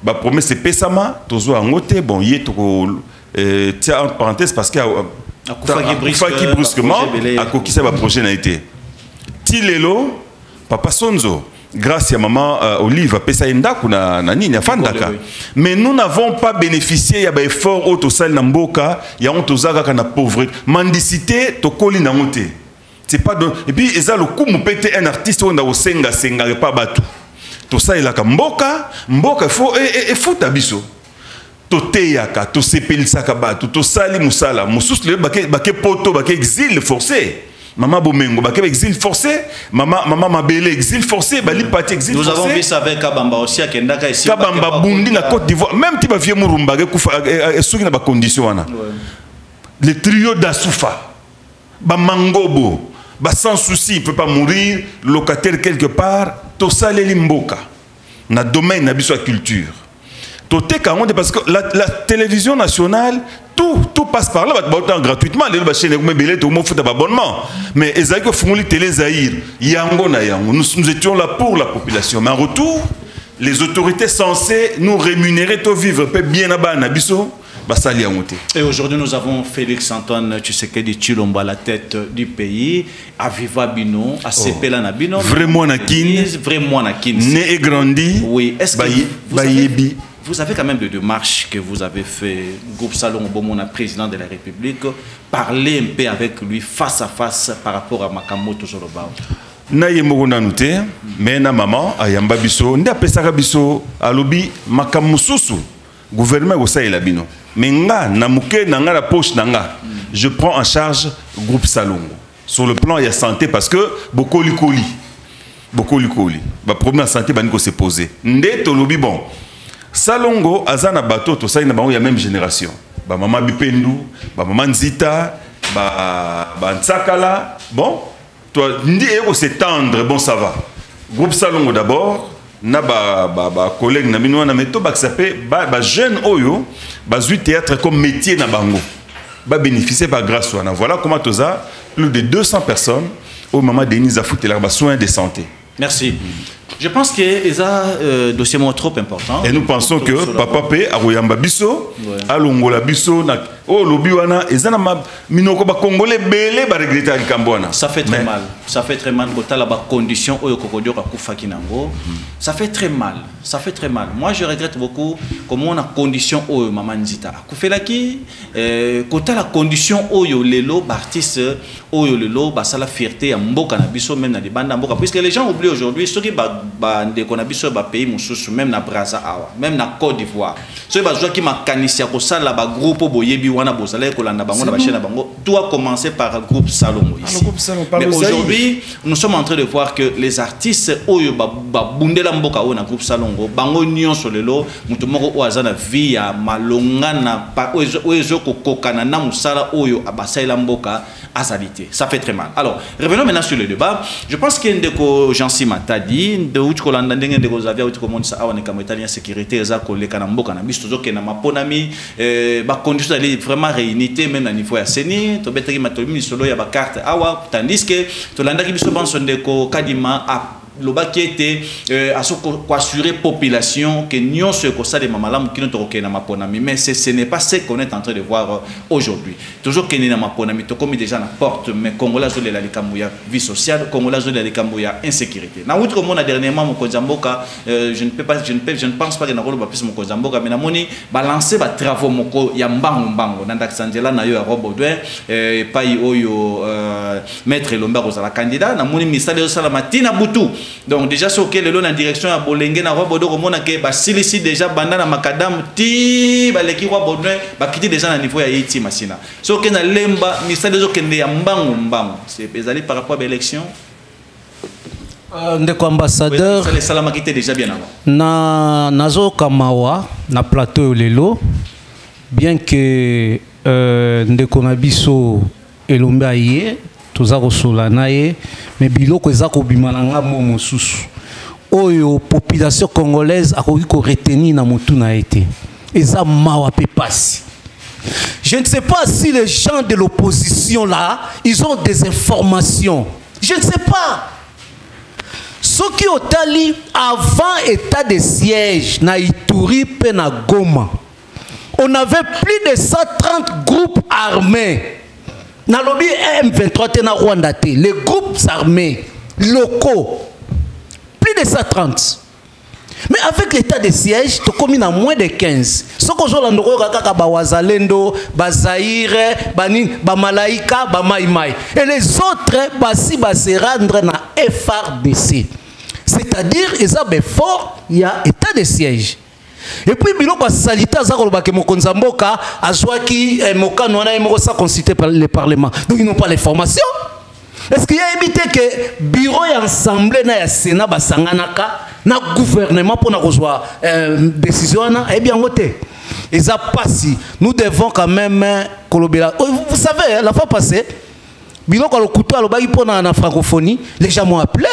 La promesse c'est Pessama, Tozo Angote, bon, il est tiens entre parenthèses parce qu'il y a qui brusquement a coquissé le projet n'a été. Tilelo, Papa Sonzo, grâce à maman Olive, Pessa Indaku na nini, Fandaka. Mais nous n'avons pas bénéficié, il y a des efforts au Tosal Namboka, il y a un Tozaga qui a pauvreté. Mendicité, Tokoli Nangote. C'est pas de... Et puis, ils ont le coup de péter un artiste on a au senga pas battu. Tout ça, il a mboka, mboka, il faut tabiso. To teyaka, to sepeli sakabatu, to sali musala, musus le baké poto, baké exil forcé. Maman Bomengo, baké exil forcé, maman Mabele exil forcé, bali pati exil forcé. Nous avons vu ça avec Kabamba aussi à Kendaka ici. Kabamba Bundi na Côte d'Ivoire, même ti ba vieux Murumba, souki na ba condition wana. Le trio d'Asoufa, ba Mangobo. Bah sans souci, il ne peut pas mourir, locataire quelque part, tout ça les limboka. Dans le domaine de la culture. Parce que la télévision nationale, tout passe par là, gratuitement. Mais ils ont fait la télé Zahir. Nous étions là pour la population. Mais en retour, les autorités censées nous rémunérer, tout vivre bien à Banabiso. Et aujourd'hui, nous avons Félix Antoine Tshisekedi Tshilombo à la tête du pays, à Viva Bino, à Sepela Nabino. Vraiment Nakin. Vraiment Nakin. Né et grandi. Oui. Est-ce que vous avez quand même des démarches que vous avez fait, groupe Salongo Bomona, président de la République, parler un peu avec lui face à face par rapport à Makamoto Zoloba? Na yemogona nute, mais na maman, ayamba biso, nda pesaka biso, alobi makamususu, gouvernement au Sahel Bino. Mais nga na muke na nga la poche na nga, je prends en charge groupe Salongo. Sur le plan il y a santé parce que beaucoup likoli, ba problème de santé baniko se poser. Ndé tolobi bon. Salongo azana bateau to ça il y a même génération. Ba maman Bipendu, ba maman Nzita, ba Ntsakala, bon, toi ndi eko s'étendre, bon ça va. Groupe Salongo d'abord. Na ba collègue na bino na meto ba s'appelle ba jeune oyo ba zui théâtre comme métier na bango ba bénéficier par grâce wana. Voilà comment toza plus de 200 personnes au maman Denise Afutela ba soins de santé. Merci. Je pense que c'est un dossier trop important. Et nous pensons que Papa P aroyamba biso, alongola biso na oh lobiwana ezana minoko ba congolais belé ba regretter al Kambwana. Ça fait très mal. Ça fait très mal quand la condition oyo kokodio ka kufa kinango. Ça fait très mal. Ça fait très mal. Moi je regrette beaucoup comment on a condition oyo maman Nzita. Kufelaki quand la condition oyo lelo artiste oyo lelo ba sala fierté ya mboka na biso même na libanda mboka puisque les gens oublient aujourd'hui ceux qui ba ndeko na biso ba pays mususu même na Brazza awa même na Côte d'Ivoire. so bazwa ki makanisia ko sala ba groupe boyebi wana bozala ko landa bango na ba chaîne bango. Tout a commencé par le groupe Salomo ici. Mais aujourd'hui, nous sommes en train de voir que les artistes oyo ba bundela mboka o na groupe Salongo bango nyonso lelo mutu moko o azana vie ya malonga na pa oyo ko kokana na musala oyo abasaila mboka azalité. Ça fait très mal. Alors, revenons maintenant sur le débat. Je pense qu'il y a ndeko Jansi Matadi de uko landa ndenge ndeko zavia uko monde sa awane kama italien sécurité za ko leka na mboka na biso zo ke na maponami ba conditions d'aller vraiment réunité même à niveau ya seni to betaki matomi solo ya ba carte awa tandis que to landa ki biso banso ndeko Kadima a loba qui était assurer population que nous ce que ça de mamalam qui nous toqué na maponami mais ce n'est pas ce qu'on est en train de voir aujourd'hui toujours que na maponami to comme déjà na porte mais congolais zo de la likambuya vie sociale congolais zo de la likambuya insécurité na outre mon dernièrement mon Kozamboka je ne pense pas que na rolo ba plus mon Kozamboka mais na moni balancer ba travaux moko ya mbango na ndaksangela na yo ya Robodouin pai oyo maître Lomba Rosala candidat na moni ministère de Salamatina Boutou. Donc déjà ce que le long en direction à Bolenge na Robodo komona ke ba silisi déjà banda na makadam ti ba leki Robodouin ba kiti déjà na niveau ya Iti Masina. Ce que na lemba ministère de kende ya mbango c'est ezali par rapport à l'élection. Ndeko ambassadeur les salama qui étaient déjà bien avant. Na nazo kamawa na plateau lelo bien que ndeko na biso elomba yé toza kosola na ye mais biloko eza kobima na nga mosusu oyo population congolaise akoki ko retenir na motu na été eza mawa pe pasi. Je ne sais pas si les gens de l'opposition là ils ont des informations, je ne sais pas. Ce qui otali avant état de siège na Ituri pe na Goma, on avait plus de 130 groupes armés. Na lobby M23 na Rwanda te, les groupes armés locaux, plus de 130. Mais avec l'état de siège, tu commis à moins de 15. Ce que je veux dire, c'est Wazalendo, Zaïre, Malaika, Maïmaï. Et les autres, se rendre na FRDC. C'est-à-dire, ils ont fort, il y a état de siège. Et puis, il y a salita Zarolbake Mokonzamboka, Azwaki, Moka, Noana et Mokosa consulté par le Parlement. Donc, ils n'ont pas les formations. Est-ce qu'il y a évité que le bureau et l'Assemblée na ya Sénat basanganaka na gouvernement pour recevoir décision eh bien voté. Et ça passe. Nous devons quand même collaborer. Vous savez, la fois passée, bilo quand le couteau le pour na francophonie, les gens m'ont appelé.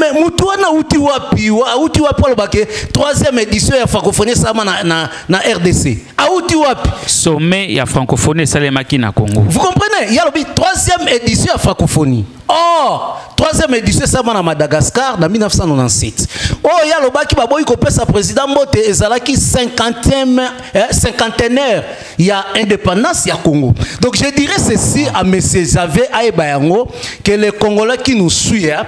Mais Moutouana Outiwapi, le troisième édition de la francophonie na RDC. Outiwapi. Sommet, il y a francophonie, ça les maquines Congo. Vous comprenez? Il y a la troisième édition de la francophonie. Oh, troisième édition, ça va à Madagascar, en 1997. Oh, il y a le baki baboy qui sa président Mbote et Zalaki cinquantenaire. Il y a indépendance, il y a Congo. Donc je dirais ceci à M. Javé Aïbayango que les Congolais qui nous suivent,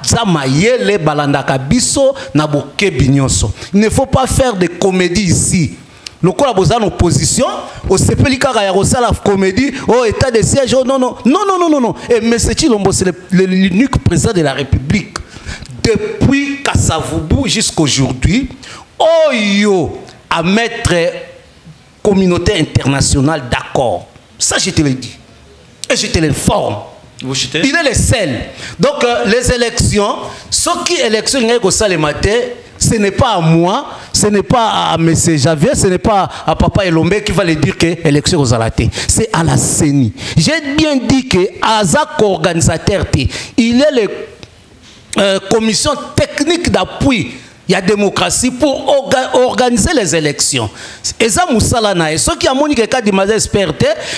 Zamaye, Balandaka Biso, Naboke Bignonso. Il ne faut pas faire de comédie ici. Le coup la en opposition, au CPLK la comédie, au état de siège, oh non. Et M. Chilombo, c'est l'unique président de la République. Depuis Kassavoubou jusqu'à aujourd'hui, oh yo, à mettre communauté internationale d'accord. Ça, je te le dis. Et je te l'informe. Il est le seul. Donc, les élections, ce qui est élection, ce n'est pas à moi, ce n'est pas à M. Javier, ce n'est pas à Papa Elombe qui va le dire que l'élection aux alatés. C'est à la CENI. J'ai bien dit que Azak organisateur, il est la commission technique d'appui. Il y a démocratie pour organiser les élections. Et ça, Moussala Nae. Ce qui a montré que Kadima est expert,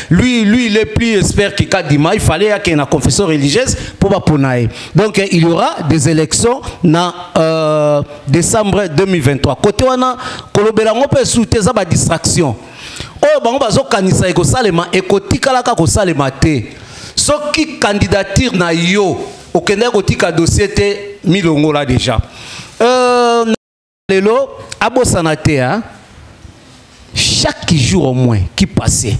lui, il est plus expert que Kadima. Il fallait qu'il y ait une confession religieuse pour Baponae. Donc, il y aura des élections en décembre 2023. Côté Wana, Kolobelango peut soutenir sa distraction. Oh, bango bazo kanisa eko salema ekoti kalaka ko salema te. Ce qui candidature na yo, au Kenya kotika dossier te milongo là déjà. Lelo, Abo Sanatea, chaque jour au moins qui passait,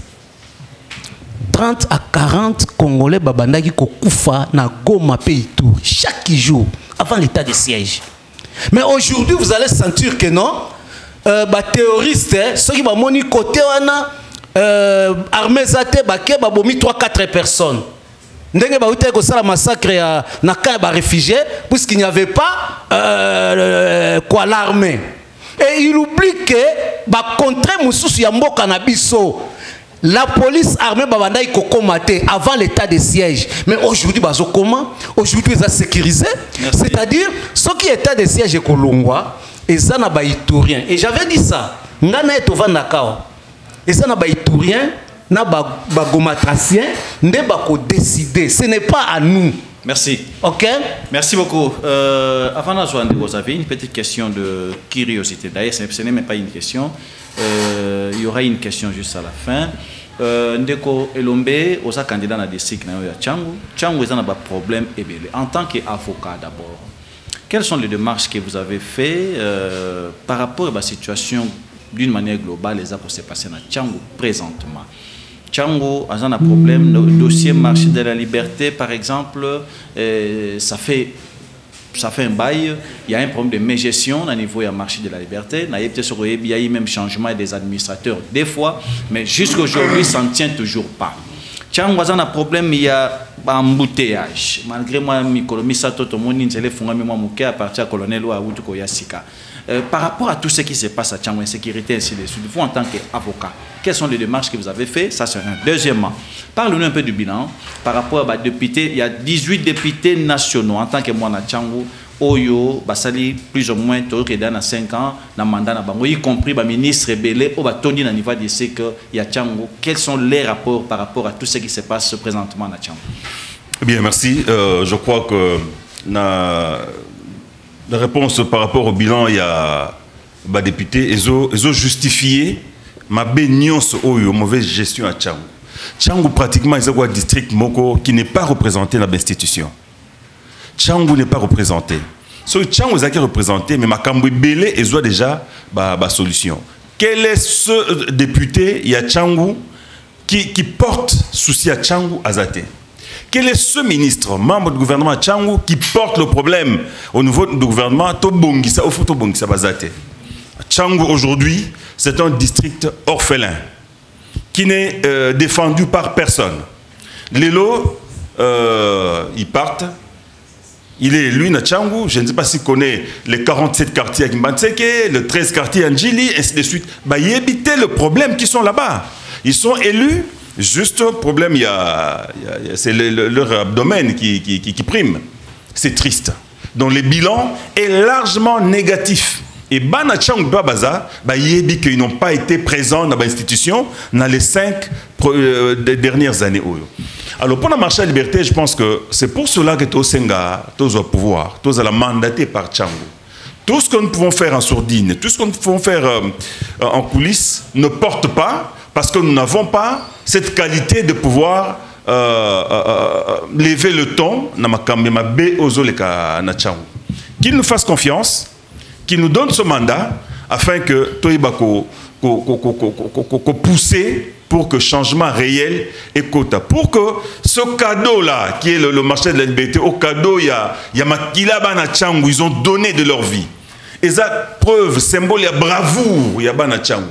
30 à 40 Congolais babandaki kokufa na Goma pays tour chaque jour avant l'état de siège. Mais aujourd'hui, vous allez sentir que non, terroristes, ceux qui vont moni côté armée zate bake babomi 3-4 personnes. Ndenge ba uté ko sala massacre na camp ba réfugiés puisqu'il n'y avait pas l'armée. Et il oublie que ba contre mususu ya mboka na biso. La police armée babanda iko komaté avant l'état de siège. Mais aujourd'hui bazo comment? Aujourd'hui ils ont sécurisé. C'est-à-dire ceux qui état de siège et kolongwa eza na ba iturien. Et j'avais dit ça. Ngana etova nakao. Eza na ba iturien na ba gomatracien nde ba ko décider. Ce n'est pas à nous. Merci. Ok. Merci beaucoup. Avant de vous avez une petite question de curiosité. D'ailleurs, ce n'est même pas une question. Il y aura une question juste à la fin. Ndeko Elombe, aux candidats dans le district de Tchangou, Tchangou est un problème. En tant qu'avocat d'abord, quelles sont les démarches que vous avez faites par rapport à la situation d'une manière globale, les actes qui se passent dans Tchangou présentement? Tchangou a un problème, le dossier marché de la liberté, par exemple, ça fait un bail, il y a un problème de mégestion au niveau du marché de la liberté. Il y a eu même changement des administrateurs des fois, mais jusqu'à aujourd'hui, ça ne tient toujours pas. Tchangou a un problème, il y a un embouteillage. Malgré moi, à partir du colonel ou Yasika. Par rapport à tout ce qui se passe à Tchangou, insécurité, ainsi de suite, vous en tant qu'avocat, quelles sont les démarches que vous avez faites? Ça, c'est un. Deuxièmement, parlez-nous un peu du bilan par rapport à députés. Il y a 18 députés nationaux en tant que moi, à Tchangou, Oyo, Basali, plus ou moins, dans 5 ans, dans le mandat, y compris le ministre Belé, au Tony, au niveau de ce qu'il y a Tchangou. Quels sont les rapports par rapport à tout ce qui se passe présentement à Tchangou? Bien, merci. Je crois que la réponse par rapport au bilan, il y a des députés, ils ont justifié ma baignance ou mauvaise gestion à Tchangou. Tchangou, pratiquement, ils ont un district Moko qui n'est pas représenté dans l'institution. Tchangou n'est pas représenté. So, Tchangou est représenté, mais ma Kambou Belé, ils ont déjà une solution. Quel est ce député, il y a Tchangou, qui porte souci à Tchangou Azate? Quel est ce ministre, membre du gouvernement Tchangou, qui porte le problème au niveau du gouvernement Tobongisa, au Tobongisa Bazate? Tchangou, aujourd'hui, c'est un district orphelin qui n'est défendu par personne. Les lots, ils partent. Il est élu à Tchangou. Je ne sais pas s'il connaît les 47 quartiers à Kimbanseke, les 13 quartiers à Ndjili, ainsi de suite. Bah, il évite le problème qui sont là-bas. Ils sont élus. Juste problème, c'est leur abdomen qui prime. C'est triste. Donc le bilan est largement négatif. Et Bana Tchangou Babaza, il qu'ils n'ont pas été présents dans l'institution dans les 5 dernières années. Alors pour la marche à la liberté, je pense que c'est pour cela que Tosenga, tous au pouvoir, tous à la mandaté par Tchangou. Tout ce que nous pouvons faire en sourdine, tout ce que nous pouvons faire en coulisses ne porte pas, parce que nous n'avons pas cette qualité de pouvoir lever le ton. Qu'il nous fasse confiance, qu'il nous donne ce mandat, afin que Toibako pousser pour que changement réel et quota. Pour que ce cadeau-là, qui est le marché de la liberté, au cadeau, il y a Makila Bana Tchangou, ils ont donné de leur vie. Et ça, preuve, symbole, il y a bravoure, il y a Bana Tchangou.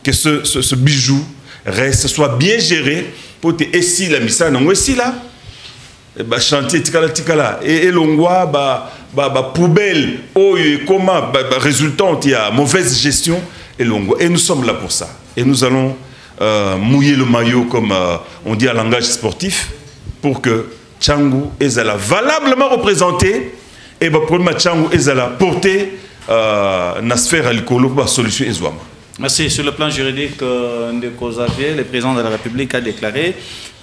Que ce bijou reste, soit bien géré pour te essayer la mission. Non, aussi là, chantier tikala et l'ongwa poubelle, comment résultante, il y a mauvaise gestion et l'ongwa. Et nous sommes là pour ça. Et nous allons mouiller le maillot, comme on dit en langage sportif, pour que Tchangou est valablement représenté et pour que Tchangou est porté na sphère à l'écolo pour la solution Ezouama. Merci. Sur le plan juridique, Ndeko Xavier, le président de la République a déclaré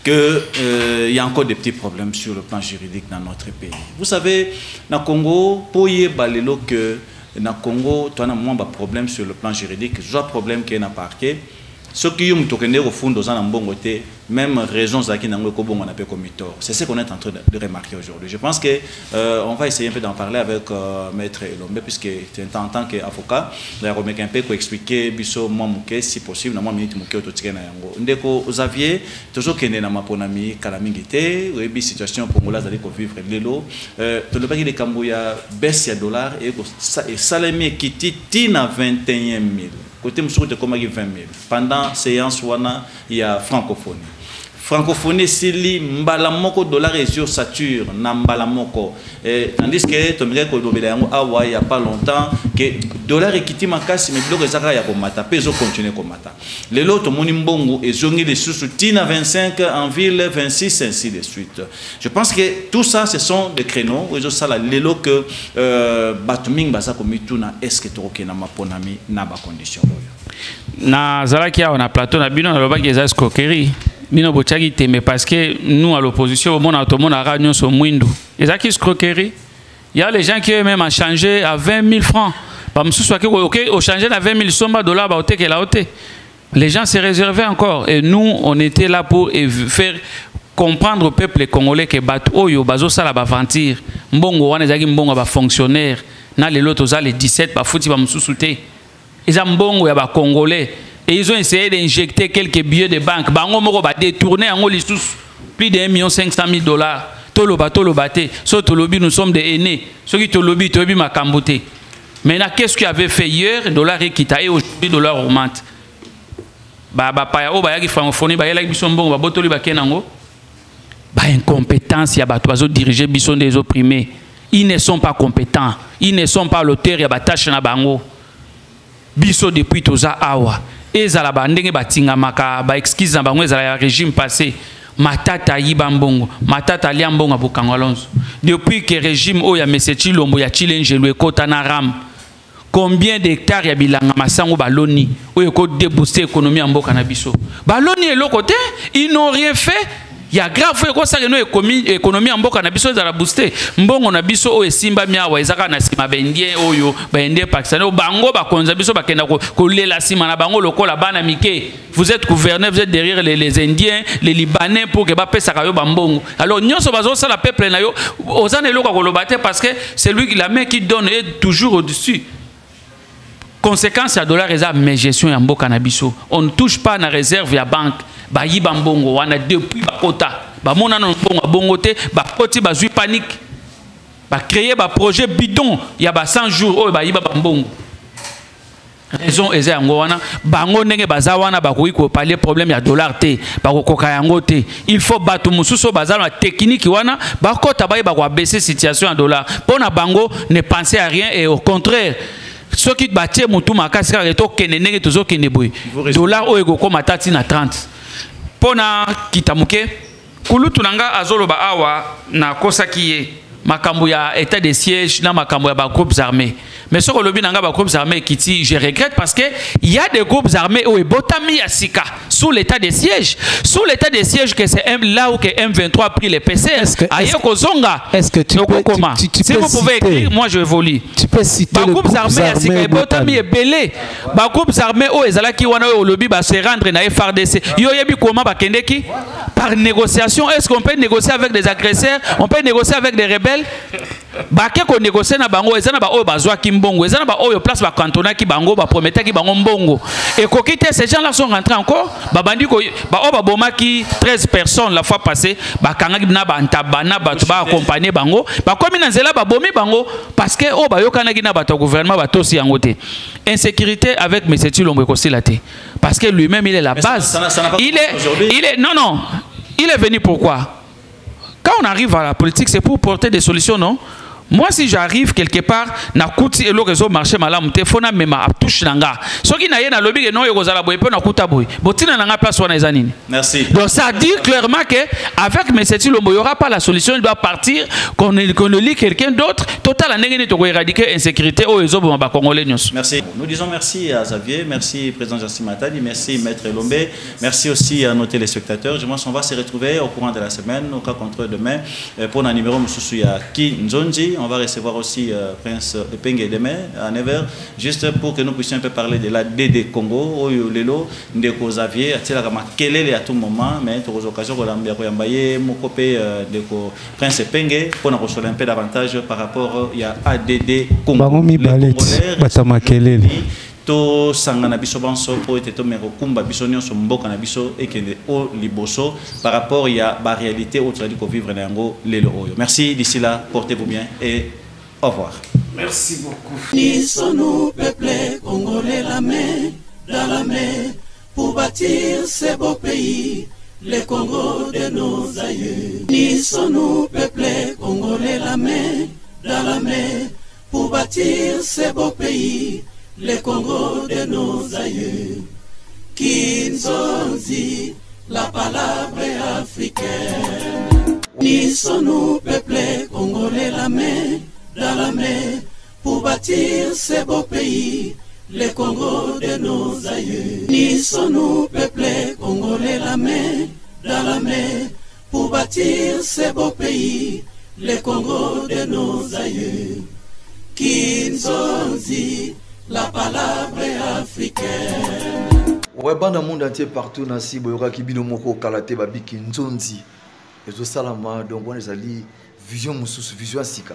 qu'il y a encore des petits problèmes sur le plan juridique dans notre pays. Vous savez, dans le Congo, pour y aller, que dans le Congo, tu as un problème sur le plan juridique, un problème qui est dans le parquet. Ce qui ont tokené au fond dans un bon côté, même raison Zaki Nango on appelle comme tort. C'est ce qu'on est en train de remarquer aujourd'hui. Je pense que on va essayer un peu d'en parler avec Maître Elombe, puisque en tant qu'avocat, il a remis un peu pour expliquer biso moi si possible, na moi minute muke ototikena yango. Ndeko Xavier, toujours qu'il est dans ma ponami calamité, ou une situation congolaise d'aller vivre l'élo. Tout le pays de Camboya baisse ya dollar et salami qui tina 21 000. Côté monsieur de comme 20 000. Pendant séance wana il y a francophonie. Francophonie c'est li mbalamoko dollar et sur sature na mbalamoko. Tandis que tomire ko dobela yango awa il y a pas longtemps que dollar ekiti makasi mais biloko ezaka ya komata peso continuer komata. Les lots moni mbongo ezongi les sous tina 25 en ville 26 ainsi de suite. Je pense que tout ça ce sont des créneaux où ça la lelo que batuming basa komituna est-ce que toke na maponami na ba condition na zalaki on a plateau na bino na lobaki eza escroquerie bino bochaki te mais parce que nous à l'opposition au monde automone a ragnon so mwindo ezaki escroquerie. Il y a les gens qui eux même a changé à 20 000 francs ba msusu aki OK au changer à 20 000 somba dollars ba oté que la oté. Les gens se réservaient encore et nous on était là pour faire comprendre au peuple congolais que bat oyo bazo sala ba ventir mbongo wana ezaki mbongo ba fonctionnaire na les lotos za les 17 ba futi ba msusu te. Ils ont mbongo ya ba congolais et ils ont essayé d'injecter quelques billets de banque bango moko ba détourner en lissus plus de 1 500 000 dollars toloba te so tolobi nous sommes des aînés ceux qui tolobi makambote. Maintenant qu'est-ce qu'il avait fait hier dollar ekita et aujourd'hui dollar augmente ba pa o ba yaki francophonie ba yela biso mbongo ba botoli ba kenango ba incompétence ya bato bazo diriger biso des opprimés. Ils ne sont pas compétents, ils ne sont pas l'auteur ya ba tâche na bango. Biso depuis toza awa ezala bandenge batinga maka ba excuse na bango ezala ya régime passé matata yiba mbongo matata lia mbongo bokango Alonso depuis que régime o ya Monsieur Chilombo ya chilenge le kota na ram combien d'hectares ya bilanga masango baloni o ko débooster économie en mboka na biso baloni et l'autre côté ils n'ont rien fait. Il y a grave ko ça que no économie en mboka na biso ezala booster mbongo na biso o esimba miawa ezaka na sima bendie oyo bendie pakistan bango ba konza biso bakenda ko lela sima na bango lokola bana mike. Vous êtes gouverneur, vous êtes derrière les Indiens, les Libanais pour que ba pesa ka yo bambongo. Alors nyonso bazo ça la peuple na yo ozane loka ko lobate parce que c'est lui qui la main qui donne est toujours au-dessus. Conséquence à dollar eza mais gestion ya mboka na biso. On ne touche pas na réserve ya banque. Ba yiba mbongo wana depuis ba kota ba mona non mbongo bongo te ba koti ba zui panique ba créer ba projet bidon ya ba 100 jours o ba yiba mbongo raison eza yango wana bango ndenge baza wana ba ko parler problème ya dollar te ba ko koka yango te. Il faut batu mususo baza na technique wana ba kota ba yiba ko baisser situation ya dollar pona bango ne penser à rien et au contraire ceux qui batie mutu makasi ka reto kenenenge tozo keneboy dollar o ego ko matati na 30 pona kitamuke kulutu nanga azoloba awa na kosaki ye makambo ya état de siège na makambo ya ba groupes armés. Mais ce que le binanga ba groupes armés kiti je regrette parce que il y a des groupes armés où botami ya sika sous l'état de siège que c'est là où que M23 a pris les PC. Est-ce que tu peux si vous pouvez écrire moi je volis. Tu peux citer les groupes armés ya sika botami et belé ba groupes armés où ezala ki wana au lobby ba se rendre na FARDC yo yebi comment ba kendeki par négociation. Est-ce qu'on peut négocier avec des agresseurs? On peut négocier avec des rebelles? Bake ko négocier na bango ezana ba oyo bazwa ki mbongo ezana ba oyo place ba cantona ki bango ba promettre ki bango mbongo et kokite ces gens là sont rentrés encore ba bandi ko ba oyo ba boma ki 13 personnes la fois passée ba kangaki na ba ntabana ba to ba accompagner bango ba komi na nzela ba bomi bango parce que oyo ba yokanaki na ba to gouvernement ba tosi yango te. Insécurité avec Monsieur Chilombo ko silate parce que lui-même il est la base. Il est non il est venu pourquoi? Quand on arrive à la politique, c'est pour porter des solutions, non? Moi, si j'arrive quelque part, na kouti et le réseau marché malam, téléphone même à touche nanga. Ce qui n'a rien à lobby, non, il y a boy, na kouta boy. Botina nanga place wana ezanini. Merci. Donc ça dit clairement que avec M. Chilombo, il n'y aura pas la solution. Il doit partir, qu'on lit quelqu'un d'autre. Total, on doit éradiquer l'insécurité au réseau de Congolais. Merci. Nous disons merci à Xavier, merci président Jassi Matadi, merci Maître Elombe, merci aussi à nos téléspectateurs. Je pense qu'on va se retrouver au courant de la semaine, au cas contre demain, pour un numéro Moussoussou Ki Nzonji. On va recevoir aussi Prince Epenge demain à 9h, juste pour que nous puissions un peu parler de la DD Congo. Oyo lelo ndeko Xavier atela kama kelele à tout moment, mais tu as l'occasion de l'ambia ko yambaye mokopé ndeko Prince Epenge pour nous recevoir un peu davantage par rapport à ADD Congo. Bangomi balet batama kelele. To sangana biso banso po ete to mero kumba biso nyonso mboka na biso ekende o liboso par rapport ya ba réalité autre dit ko vivre na yango lelo oyo. Merci, d'ici là, portez-vous bien et au revoir. Merci beaucoup. Unissons-nous, peuple congolais, la main dans la main pour bâtir ce beau pays, le Congo de nos aïeux. Unissons-nous, peuple congolais, la main dans la main pour bâtir ce beau pays, le Congo de nos aïeux. Kinzonzi, la palabra africaine. Unissons-nous, peuple congolais, la main dans la main pour bâtir ce beau pays, le Congo de nos aïeux. Unissons-nous, peuple congolais, la main dans la main pour bâtir ce beau pays, le Congo de nos aïeux. Kinzonzi, la palabra africaine. Ouais, banda monde entier partout na si boyoka kibino moko kalate babiki nzonzi. Et tout ça là, donc on est allé vision mususu, vision sika.